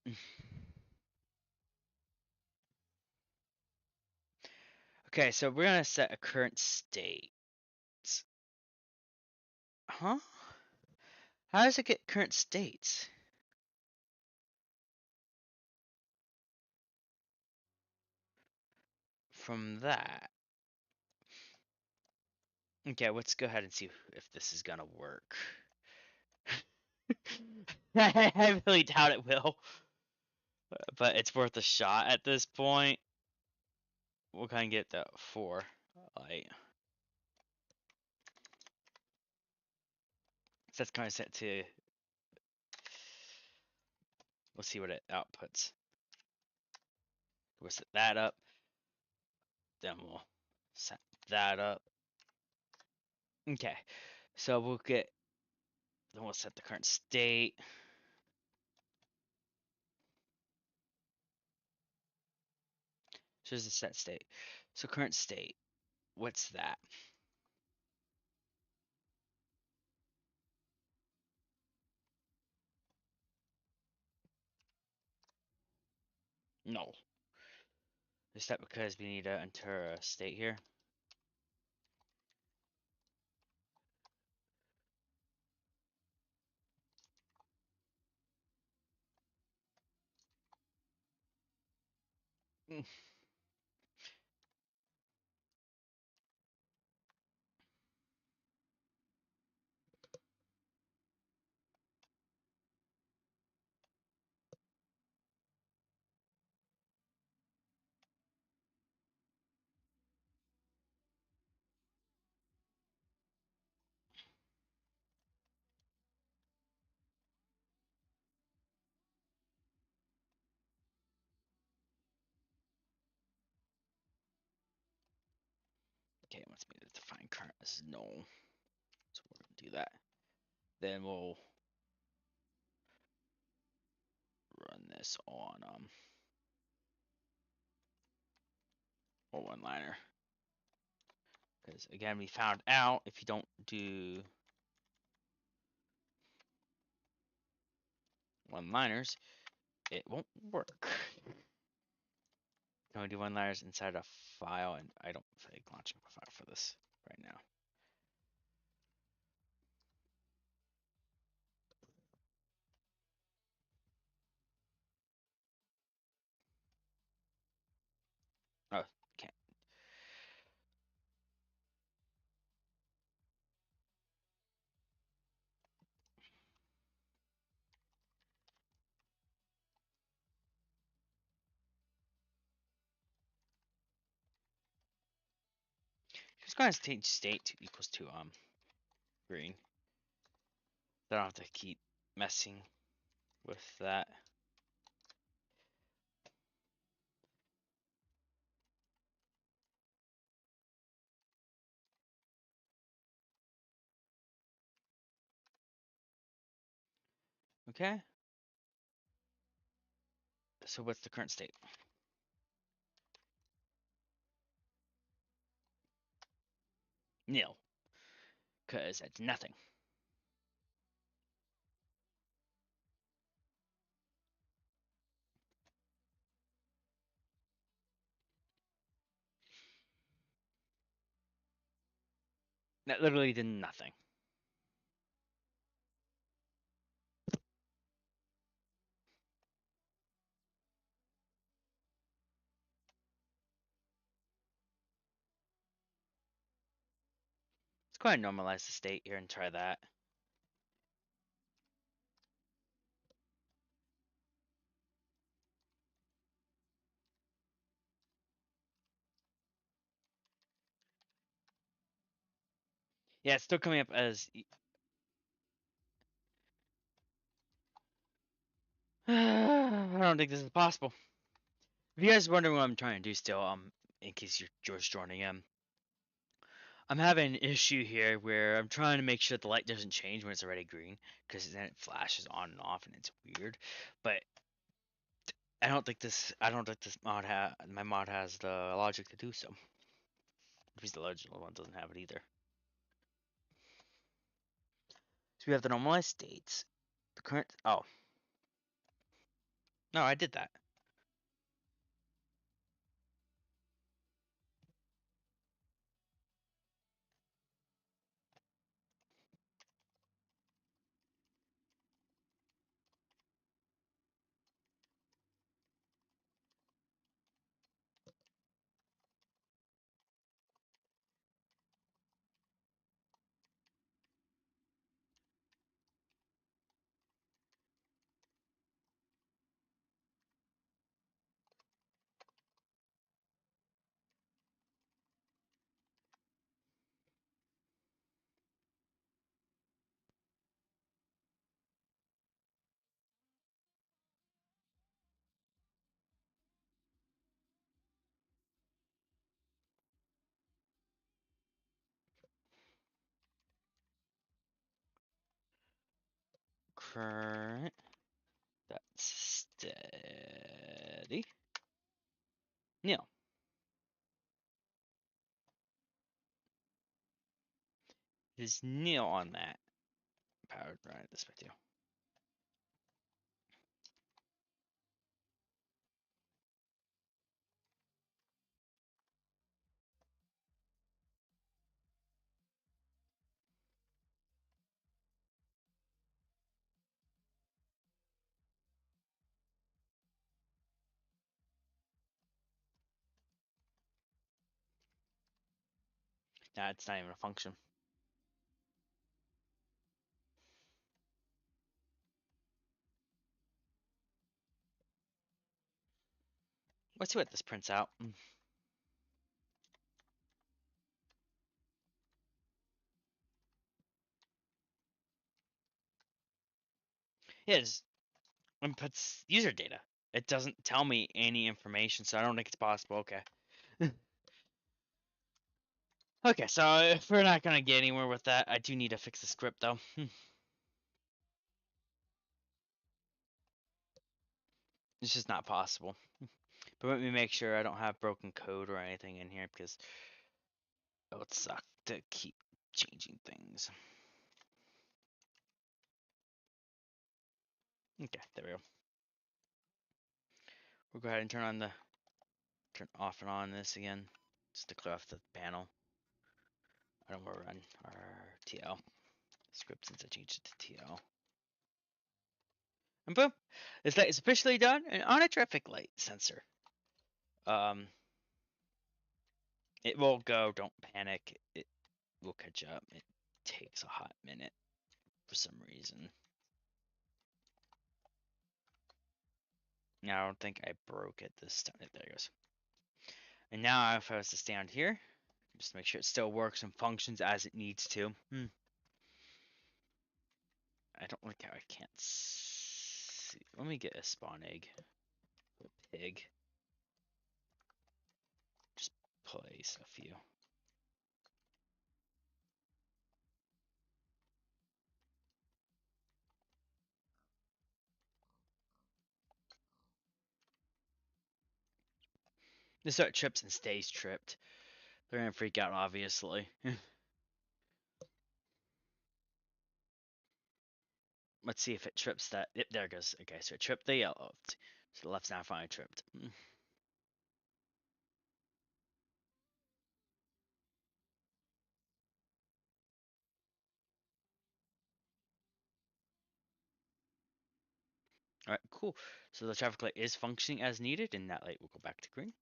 Okay, so we're gonna set a current state. Huh? How does it get current states? From that. Okay, let's go ahead and see if this is gonna work. I really doubt it will, but it's worth a shot at this point. We'll kind of get that 4 light. So that's kind of set to. We'll see what it outputs. We'll set that up. Then we'll set that up. Okay, so we'll get. Then we'll set the current state. So here's the set state. So current state. What's that? No. Is that because we need to enter a state here? Okay, it wants me to define current as null. So we're gonna do that. Then we'll run this on a one-liner. Because again, we found out if you don't do one-liners, it won't work. Can we do one-liners inside a file? And I don't feel like launching a file for this right now. Oh, can't. Just going to change state to equals to green. I don't have to keep messing with that. Okay. So what's the current state? Nil. Because that's nothing. That literally did nothing. Let's go ahead and normalize the state here and try that. Yeah, it's still coming up as I don't think this is possible. If you guys are wondering what I'm trying to do still, in case you're just joining in, I'm having an issue here where I'm trying to make sure the light doesn't change when it's already green, because then it flashes on and off and it's weird. But I don't think this my mod has the logic to do so. Because the original one doesn't have it either. So we have the normalized states. The current no, I did that. Current. That's steady. Nil. Is nil on that. Powered right this way too. Nah, it's not even a function. Let's see what this prints out. Yeah, it inputs user data. It doesn't tell me any information, so I don't think it's possible. Okay. Okay, so if we're not gonna get anywhere with that, I do need to fix the script though. It's just not possible. But let me make sure I don't have broken code or anything in here because it would suck to keep changing things. Okay, there we go. We'll go ahead and turn off and on this again, just to clear off the panel. I don't want to run our TL script since I changed it to TL. And boom, this light is officially done and on a traffic light sensor. It will go. Don't panic. It will catch up. It takes a hot minute for some reason. Now I don't think I broke it this time. There it goes. And now if I was to stand here, just make sure it still works and functions as it needs to. I don't like how I can't see. Let me get a spawn egg. A pig. Just place a few. This start trips and stays tripped. They're gonna freak out, obviously. Let's see if it trips that. Yep, there it goes. Okay, so it tripped the yellow. So the left's now finally tripped. All right, cool. So the traffic light is functioning as needed, and that light will go back to green.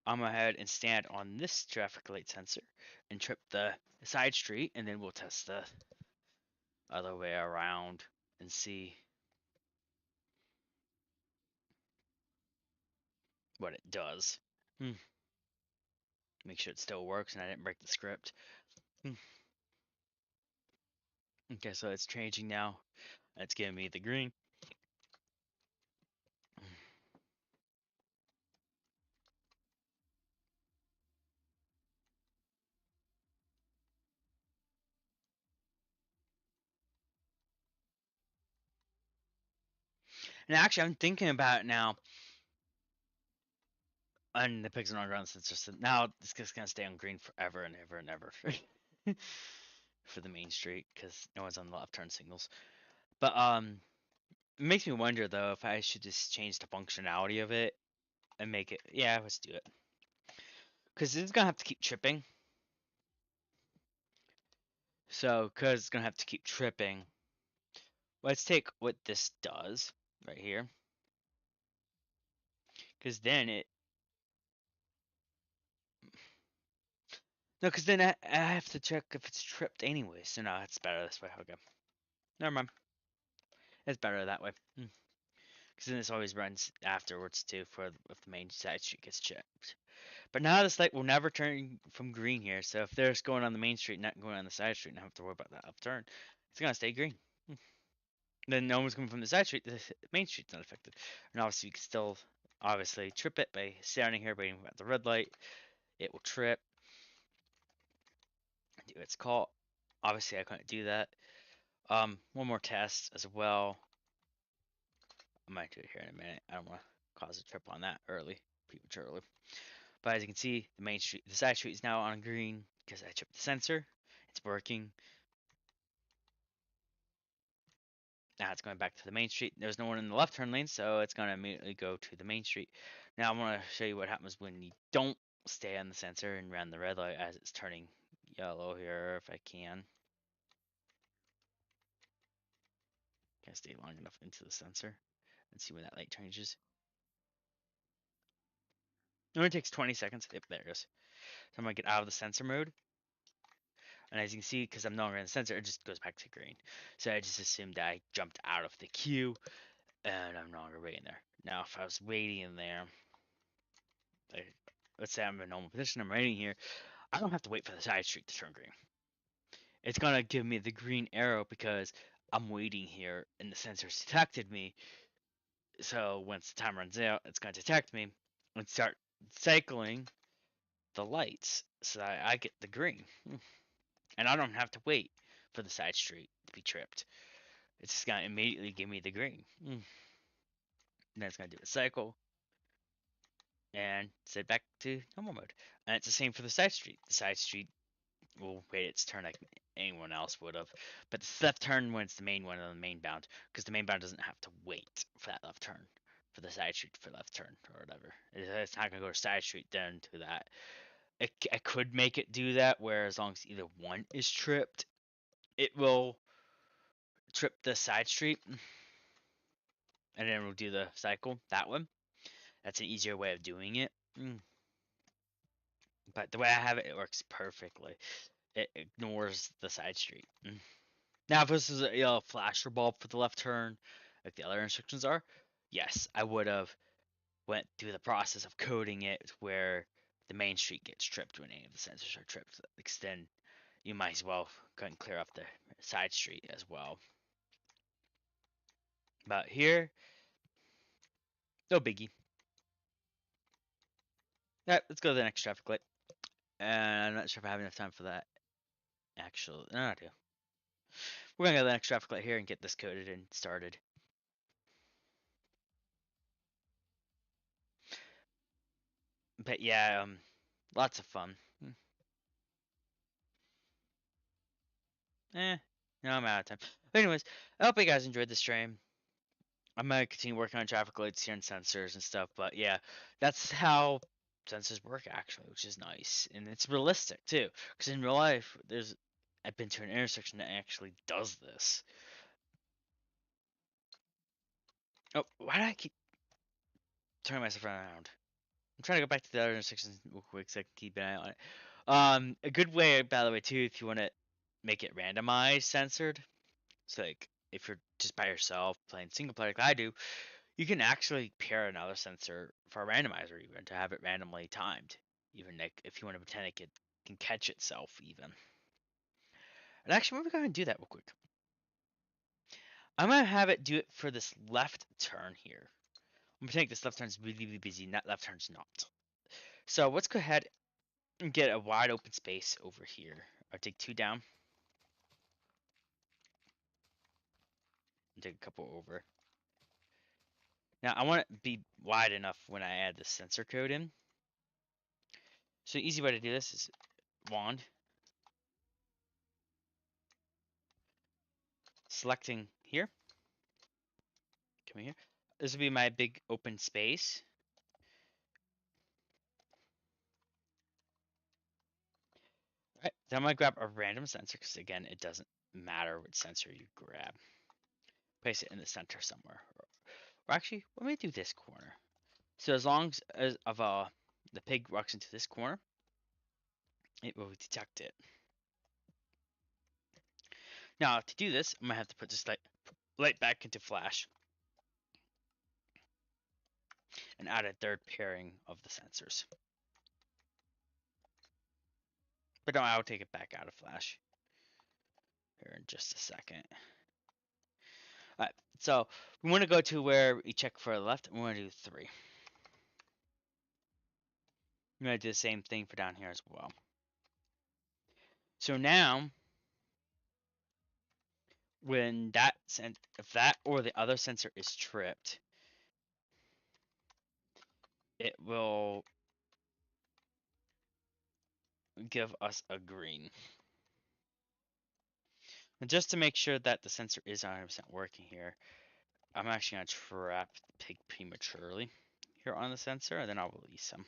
I'm gonna go ahead and stand on this traffic light sensor and trip the side street, and then we'll test the other way around and see what it does. Make sure it still works and I didn't break the script. Okay, so it's changing now. It's giving me the green. And actually, I'm thinking about it now. And the pigs are on ground since just now it's just gonna stay on green forever and ever and ever for the main street because no one's on the left turn signals. But it makes me wonder though if I should just change the functionality of it and make it. Yeah, let's do it because it's gonna have to keep tripping. So because it's gonna have to keep tripping. Let's take what this does right here because then it. No, because then I have to check if it's tripped anyway. So no, it's better this way. Okay, never mind. It's better that way. Because then this always runs afterwards too for if the main side street gets checked. But now this light will never turn from green here. So if there's going on the main street, not going on the side street, and I have to worry about that upturn, it's gonna stay green. Then no one's coming from the side street. The main street's not affected. And obviously you can still obviously trip it by standing here waiting for the red light. It will trip. Do its call. Obviously I couldn't do that. One more test as well. I might do it here in a minute. I don't want to cause a trip on that prematurely. But as you can see, the side street is now on green because I tripped the sensor. It's working. Now it's going back to the main street. There's no one in the left turn lane, so it's going to immediately go to the main street. Now I'm going to show you what happens when you don't stay on the sensor and run the red light as it's turning yellow here, if I can. Can I stay long enough into the sensor and see when that light changes? It only takes 20 seconds. Yep, there it goes. So I'm going to get out of the sensor mode. And as you can see, because I'm no longer in the sensor, it just goes back to green. So I just assumed that I jumped out of the queue and I'm no longer waiting there. Now, if I was waiting in there, like, let's say I'm in a normal position, I'm waiting here, I don't have to wait for the side street to turn green. It's going to give me the green arrow because I'm waiting here and the sensor's detected me. So once the time runs out, it's going to detect me and start cycling the lights so that I get the green. And I don't have to wait for the side street to be tripped. It's just gonna immediately give me the green. And then it's gonna do a cycle and set back to normal mode. And it's the same for the side street. The side street will wait its turn like anyone else would have. But the left turn when it's the main one on the main bound, because the main bound doesn't have to wait for that left turn. For the side street for left turn or whatever. It's not gonna go to side street then to that. I could make it do that where as long as either one is tripped, it will trip the side street and then we'll do the cycle that one. That's an easier way of doing it. But the way I have it, it works perfectly. It ignores the side street. Now, if this is a flasher bulb for the left turn, like the other instructions are, yes, I would have went through the process of coding it where the main street gets tripped when any of the sensors are tripped. Because then you might as well go and clear up the side street as well. But here, no biggie. Alright, let's go to the next traffic light. And I'm not sure if I have enough time for that. Actually, no, I do. We're gonna go to the next traffic light here and get this coded and started. But yeah, lots of fun. Eh, no, I'm out of time. But anyways, I hope you guys enjoyed the stream. I'm gonna continue working on traffic lights here and sensors and stuff. But yeah, that's how sensors work actually, which is nice and it's realistic too. Because in real life, I've been to an intersection that actually does this. Oh, why do I keep turning myself around? I'm trying to go back to the other intersections real quick so I can keep an eye on it. A good way, by the way, too, if you want to make it randomized censored, so like if you're just by yourself playing single player like I do, you can actually pair another sensor for a randomizer even to have it randomly timed. Even like if you want to pretend it can catch itself even. And actually, we're gonna do that real quick. I'm gonna have it do it for this left turn here. I'm gonna think this left turn's really, really busy, and that left turn's not. So let's go ahead and get a wide open space over here. I'll take two down and take a couple over. Now I want it to be wide enough when I add the sensor code in. So the easy way to do this is wand, selecting here, coming here. This will be my big open space. Right, then I'm gonna grab a random sensor because again, it doesn't matter which sensor you grab. Place it in the center somewhere. Or actually, let me do this corner. So as long as the pig walks into this corner, it will detect it. Now to do this, I'm gonna have to put this light back into flash and add a third pairing of the sensors. But no, I'll take it back out of flash here in just a second. Alright, so we want to go to where we check for the left, and we want to do 3. We're going to do the same thing for down here as well. So now, when if that or the other sensor is tripped, it will give us a green. And just to make sure that the sensor is 100% working here, I'm actually going to trap the pig prematurely here on the sensor, and then I'll release him.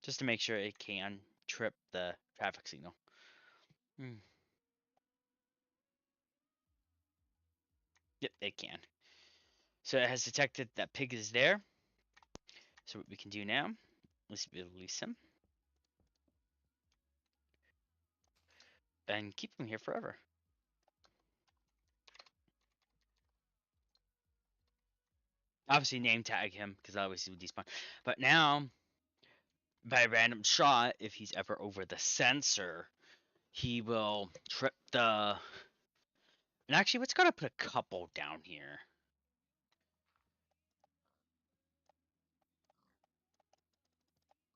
Just to make sure it can trip the traffic signal. Yep, it can. So it has detected that pig is there. So what we can do now is release him and keep him here forever. Obviously name tag him because obviously would despawn. But now, by a random shot, if he's ever over the sensor, he will trip the... And actually, let's go to put a couple down here.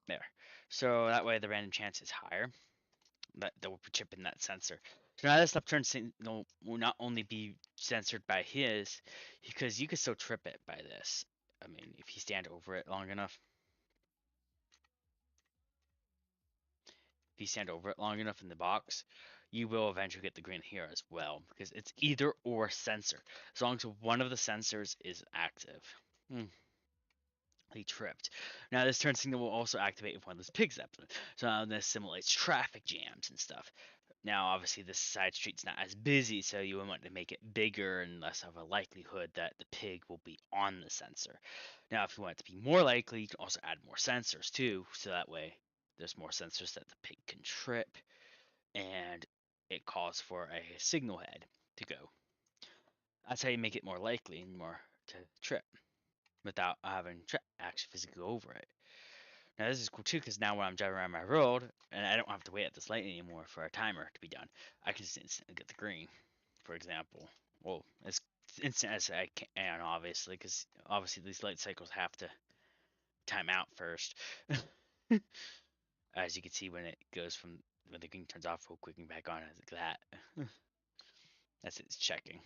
There. So that way the random chance is higher that will chip in that sensor. So now this left turn signal will not only be censored by his, because you could still trip it by this. I mean, if you stand over it long enough. If you stand over it long enough in the box, you will eventually get the green here as well, because it's either or sensor. As long as one of the sensors is active. He tripped. Now this turn signal will also activate if one of those pigs happen. So now this simulates traffic jams and stuff. Now obviously this side street's not as busy, so you want to make it bigger and less of a likelihood that the pig will be on the sensor. Now if you want it to be more likely, you can also add more sensors too, so that way there's more sensors that the pig can trip, and it calls for a signal head to go. That's how you make it more likely and more to trip without having to actually physically go over it. Now this is cool too, because now when I'm driving around my road and I don't have to wait at this light anymore for a timer to be done, I can just instantly get the green, for example. Well, it's instant as I can, obviously, because obviously these light cycles have to time out first. As you can see when it goes from when the green turns off real quick and back on, like that. That's it's checking.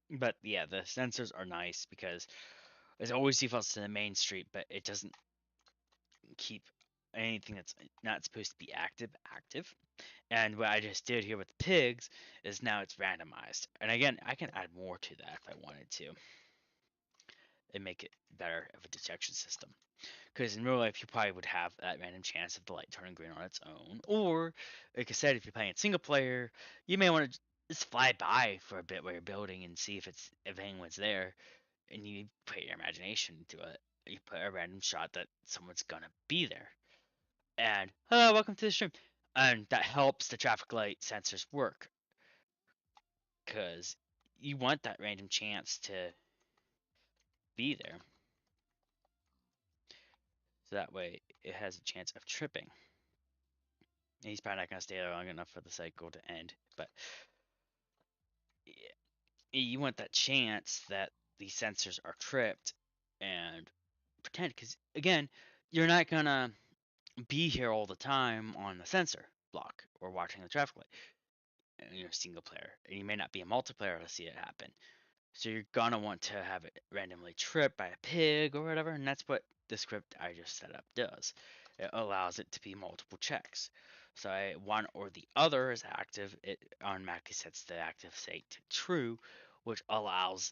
But yeah, the sensors are nice because it always defaults to the main street, but it doesn't keep anything that's not supposed to be active. And what I just did here with the pigs is now it's randomized. And again, I can add more to that if I wanted to and make it better of a detection system. Because in real life, you probably would have that random chance of the light turning green on its own. Or, like I said, if you're playing single player, you may want to just fly by for a bit while you're building and see if anyone's there, and you put your imagination into it. You put a random shot that someone's gonna be there, and hello, welcome to the stream, and that helps the traffic light sensors work because you want that random chance to be there, so that way it has a chance of tripping. He's probably not gonna stay there long enough for the cycle to end, but you want that chance that these sensors are tripped and pretend, because again, you're not gonna be here all the time on the sensor block or watching the traffic light. And you're single player, and you may not be a multiplayer to see it happen. So you're gonna want to have it randomly tripped by a pig or whatever, and that's what the script I just set up does. It allows it to be multiple checks. So one or the other is active, it automatically sets the active state to true, which allows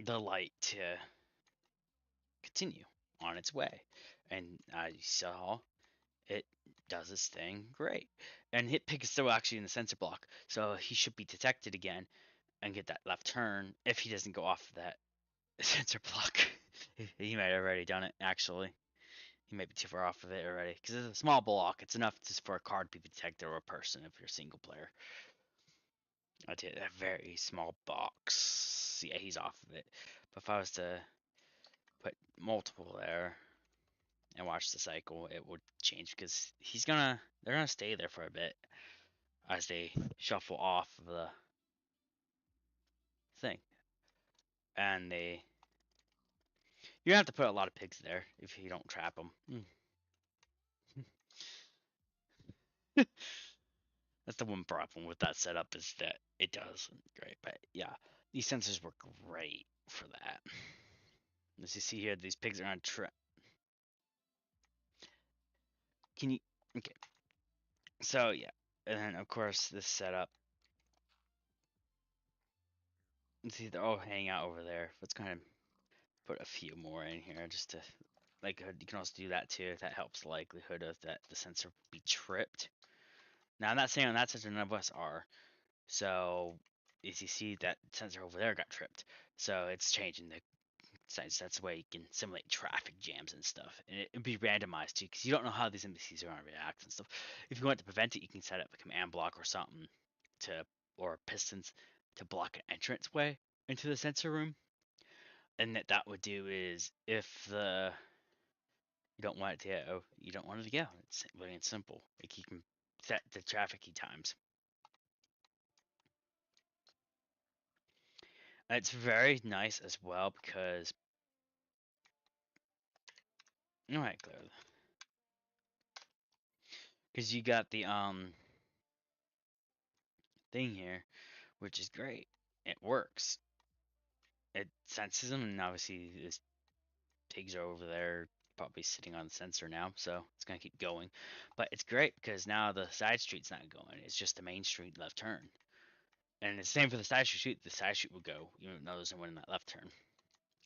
the light to continue on its way. And you saw it does its thing great. And hit pig is still actually in the sensor block, so he should be detected again and get that left turn if he doesn't go off that sensor block. He might have already done it, actually. He might be too far off of it already. Because it's a small block. It's enough just for a card to be detected or a person if you're a single player. I did a very small box. Yeah, he's off of it. But if I was to put multiple there and watch the cycle, it would change because they're gonna stay there for a bit as they shuffle off of the thing. And you have to put a lot of pigs there if you don't trap them. That's the one problem with that setup is that it does great. But yeah, these sensors work great for that. As you see here, these pigs are on trap. Can you? Okay. So yeah, and then of course this setup. See, they're all hanging out over there. Let's kind of put a few more in here just to like. You can also do that too. That helps the likelihood of that the sensor will be tripped. Now I'm not saying on that sensor none of us are. So as you see, that sensor over there got tripped. So it's changing the size. That's the way you can simulate traffic jams and stuff. And it'd be randomized too, because you don't know how these NPCs are going to react and stuff. If you want to prevent it, you can set up a command block or something or pistons to block an entrance way into the sensor room. And that would do is if you don't want it to go, you don't want it to go. It's really simple. Like you can set the traffic key times. It's very nice as well because all right, clear. Because you got the thing here, which is great. It works. It senses them, and obviously this pigs are over there, probably sitting on the sensor now, so it's gonna keep going. But it's great because now the side street's not going; it's just the main street left turn. And it's the same for the side street. The side street will go, even though there's no one in that left turn.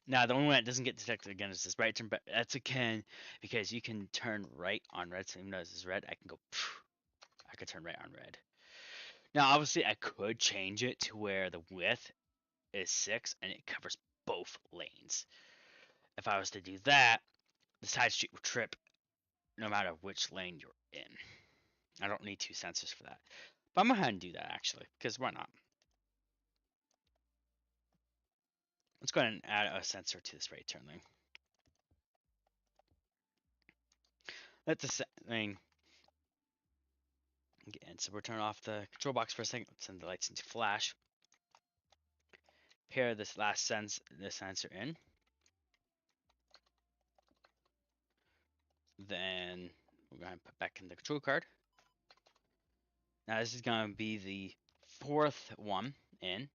Now, the only one that doesn't get detected again is this right turn, but that's again because you can turn right on red. So even though this is red, I can go. I could turn right on red. Now, obviously, I could change it to where the width is 6 and it covers both lanes. If I was to do that, the side street will trip no matter which lane you're in. I don't need two sensors for that. But I'm going to go ahead and do that actually, because why not? Let's go ahead and add a sensor to this right turn lane. That's the thing. Again, so we'll turn off the control box for a second. Let's send the lights into flash. Pair this last sensor in. Then we're going to put back in the control card. Now this is going to be the fourth one in.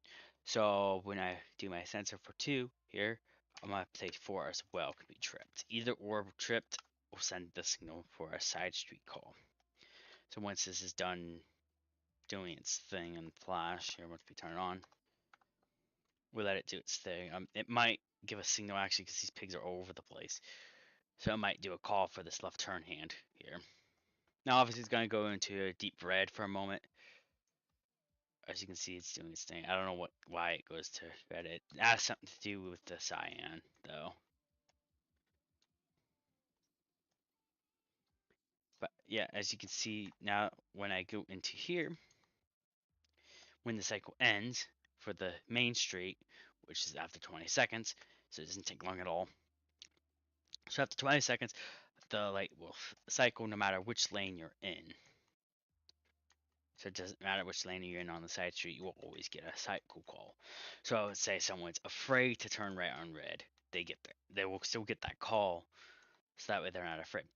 So when I do my sensor for 2 here, I'm going to say 4 as well can be tripped. Either or tripped will send the signal for a side street call. So once this is done doing its thing in flash, here once we turn it on, we'll let it do its thing. It might give a signal actually because these pigs are all over the place. So it might do a call for this left turn hand here. Now obviously it's going to go into a deep red for a moment. As you can see, it's doing its thing. I don't know why it goes to red. It has something to do with the cyan though. But yeah, as you can see now when I go into here, when the cycle ends for the main street, which is after 20 seconds, so it doesn't take long at all. So after 20 seconds, the light will cycle no matter which lane you're in. So it doesn't matter which lane you're in on the side street, you will always get a cycle call. So let's say someone's afraid to turn right on red, they will still get that call, so that way they're not afraid.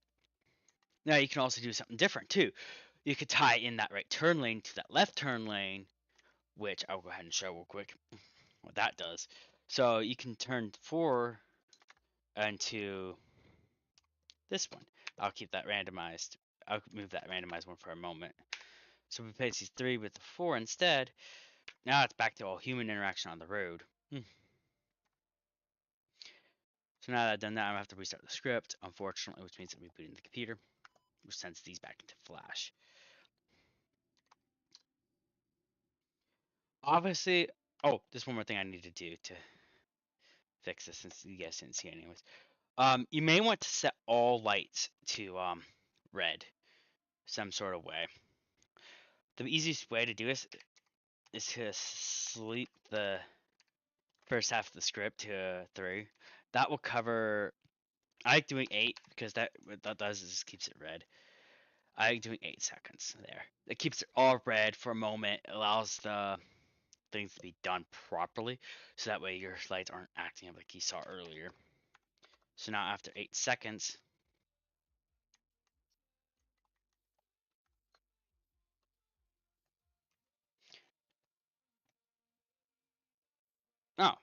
Now you can also do something different too. You could tie in that right turn lane to that left turn lane, which I'll go ahead and show real quick what that does. So you can turn 4 into this one. I'll keep that randomized. I'll move that randomized one for a moment. So we replace these 3 with the 4 instead. Now it's back to all human interaction on the road. So now that I've done that, I'm gonna have to restart the script, unfortunately, which means I'm rebooting the computer, which sends these back into Flash. Obviously, oh, there's one more thing I need to do to fix this since you guys didn't see it anyways. You may want to set all lights to red, some sort of way. The easiest way to do this is to sleep the first half of the script to 3. That will cover. I like doing 8 because what that does is just keeps it red. I like doing 8 seconds there. It keeps it all red for a moment. It allows the things to be done properly, so that way your lights aren't acting up like you saw earlier. So now after 8 seconds, oh,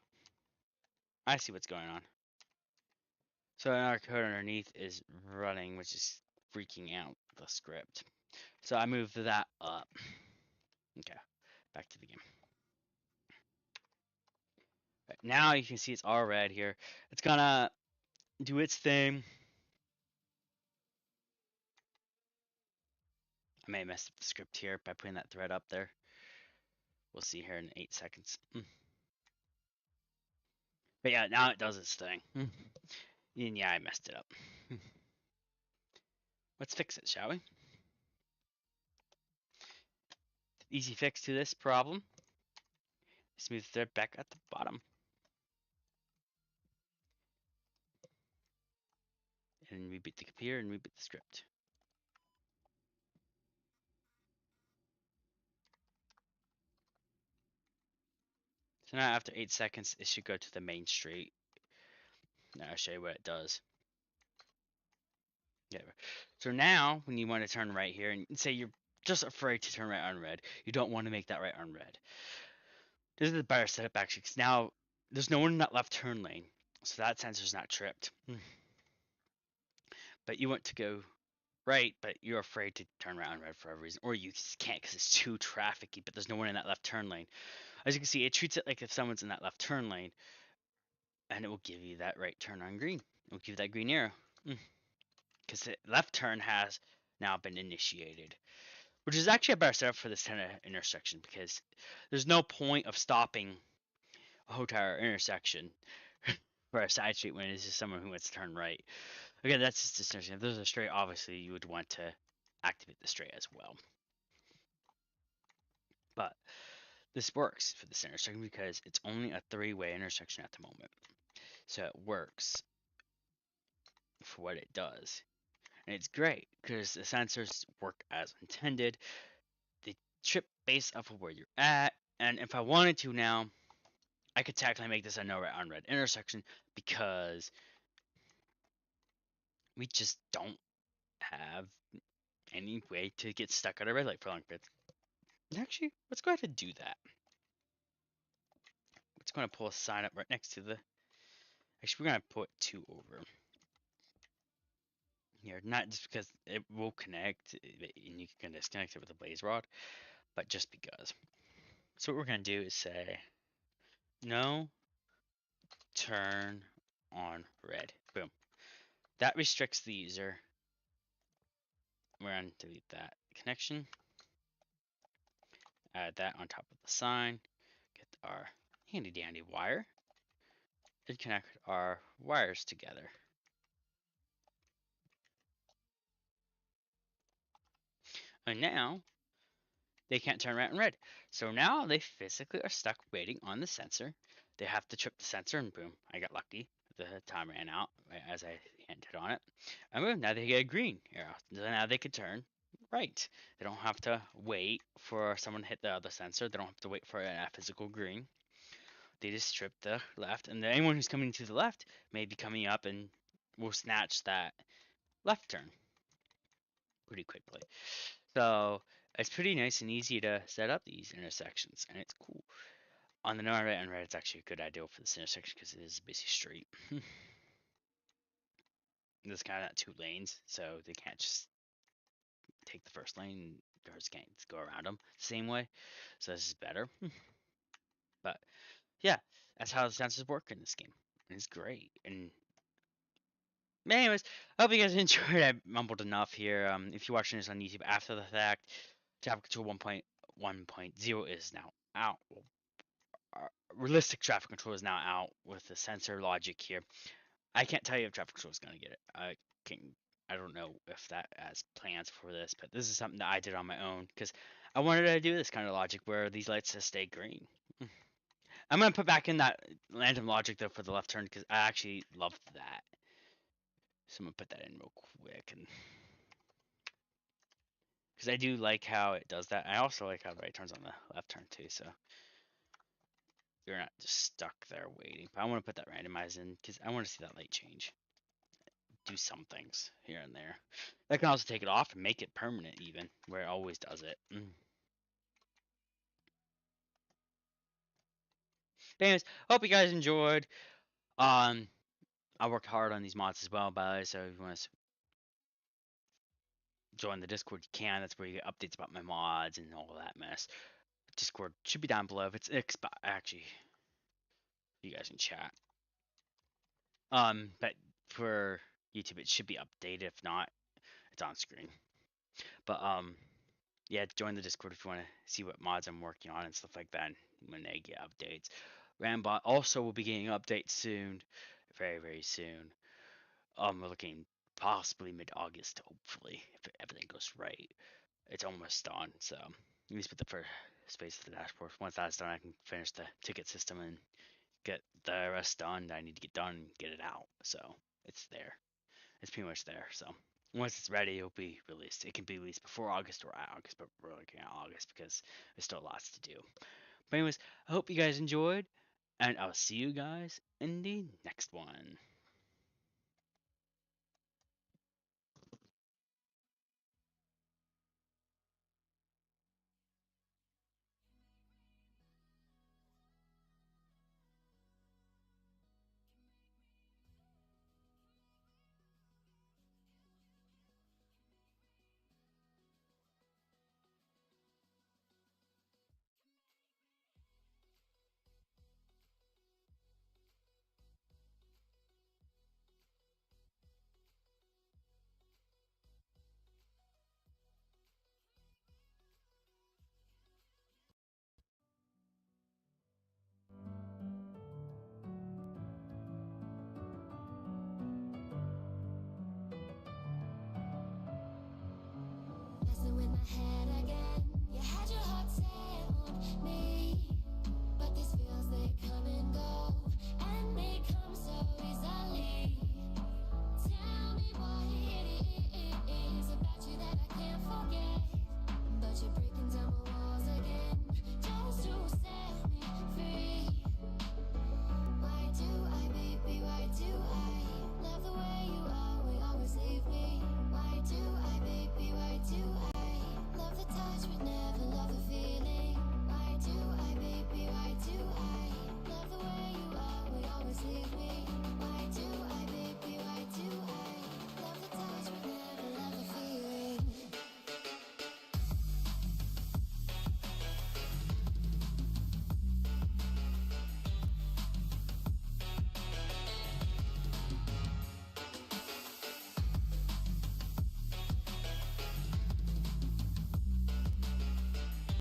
I see what's going on. So our code underneath is running, which is freaking out the script. So I moved that up. Okay, back to the game. Right, now you can see it's all red here. It's gonna do its thing. I may mess up the script here by putting that thread up there. We'll see here in 8 seconds. But yeah, now it does its thing. And yeah, I messed it up. Let's fix it, shall we? Easy fix to this problem. Smooth thread back at the bottom. And reboot the computer and reboot the script. So now after 8 seconds, it should go to the main street. Now I'll show you what it does. Yeah. So now, when you want to turn right here, and say you're just afraid to turn right on red, you don't want to make that right on red. This is the better setup actually, because now there's no one in that left turn lane, so that sensor's not tripped. But you want to go right, but you're afraid to turn right on red for a reason, or you just can't because it's too trafficy, but there's no one in that left turn lane. As you can see, it treats it like if someone's in that left turn lane, and it will give you that right turn on green. It will give you that green arrow. Because the left turn has now been initiated, which is actually a better setup for this kind of intersection because there's no point of stopping a whole entire intersection for a side street when it's just someone who wants to turn right. Again, that's just a distinction. If there's a straight, obviously you would want to activate the straight as well. But this works for this intersection because it's only a 3-way intersection at the moment. So it works for what it does. And it's great because the sensors work as intended. They trip based off of where you're at. And if I wanted to now, I could technically make this a no red on red intersection because we just don't have any way to get stuck at a red light for long periods. Actually, let's go ahead and do that. It's going to pull a sign up right next to the. Actually, we're going to put two over here, not just because it will connect and you can disconnect it with a blaze rod, but just because. So what we're going to do is say no turn on red. Boom. That restricts the user. We're going to delete that connection. Add that on top of the sign. Get our handy dandy wire. And connect our wires together. And now they can't turn red and red. So now they physically are stuck waiting on the sensor. They have to trip the sensor and boom, I got lucky. The time ran out as I hinted on it. And boom, now they get a green arrow. So now they can turn right. They don't have to wait for someone to hit the other sensor. They don't have to wait for a physical green. They just trip the left. And anyone who's coming to the left may be coming up and will snatch that left turn pretty quickly. So it's pretty nice and easy to set up these intersections, and it's cool. On the right and right, it's actually a good idea for this intersection because it is a busy street. There's kind of 2 lanes, so they can't just take the first lane. Cars can't go around them the same way. So this is better. But yeah, that's how the sensors work in this game. And it's great. And anyways, I hope you guys enjoyed. I mumbled enough here. If you're watching this on YouTube after the fact, Traffic Control 1.1.0 is now out. Well, realistic traffic control is now out with the sensor logic here. I can't tell you if traffic control is going to get it. I don't know if that has plans for this, but this is something that I did on my own because I wanted to do this kind of logic where these lights just stay green. I'm going to put back in that random logic though for the left turn because I actually loved that. So I'm going to put that in real quick and because I do like how it does that. I also like how the right turns on the left turn too. So you're not just stuck there waiting. But I want to put that randomized in because I want to see that light change. Do some things here and there. I can also take it off and make it permanent even, where it always does it. Anyways, hope you guys enjoyed. Um, I worked hard on these mods as well, by the way, so if you want to join the Discord, you can. That's where you get updates about my mods and all that mess. Discord should be down below. If it's actually, you guys can chat. But for YouTube, it should be updated. If not, it's on screen. But yeah, join the Discord if you want to see what mods I'm working on and stuff like that when they get updates. Rambot also will be getting updates soon, very very soon. We're looking possibly mid-August, hopefully, if everything goes right. It's almost done, so at least put the first space of the dashboard. Once that's done, I can finish the ticket system and get the rest done that I need to get done and get it out. So it's there. It's pretty much there. So once it's ready, it'll be released. It can be released before August or August, but we're looking at August because there's still lots to do. But anyways, I hope you guys enjoyed, and I'll see you guys in the next one.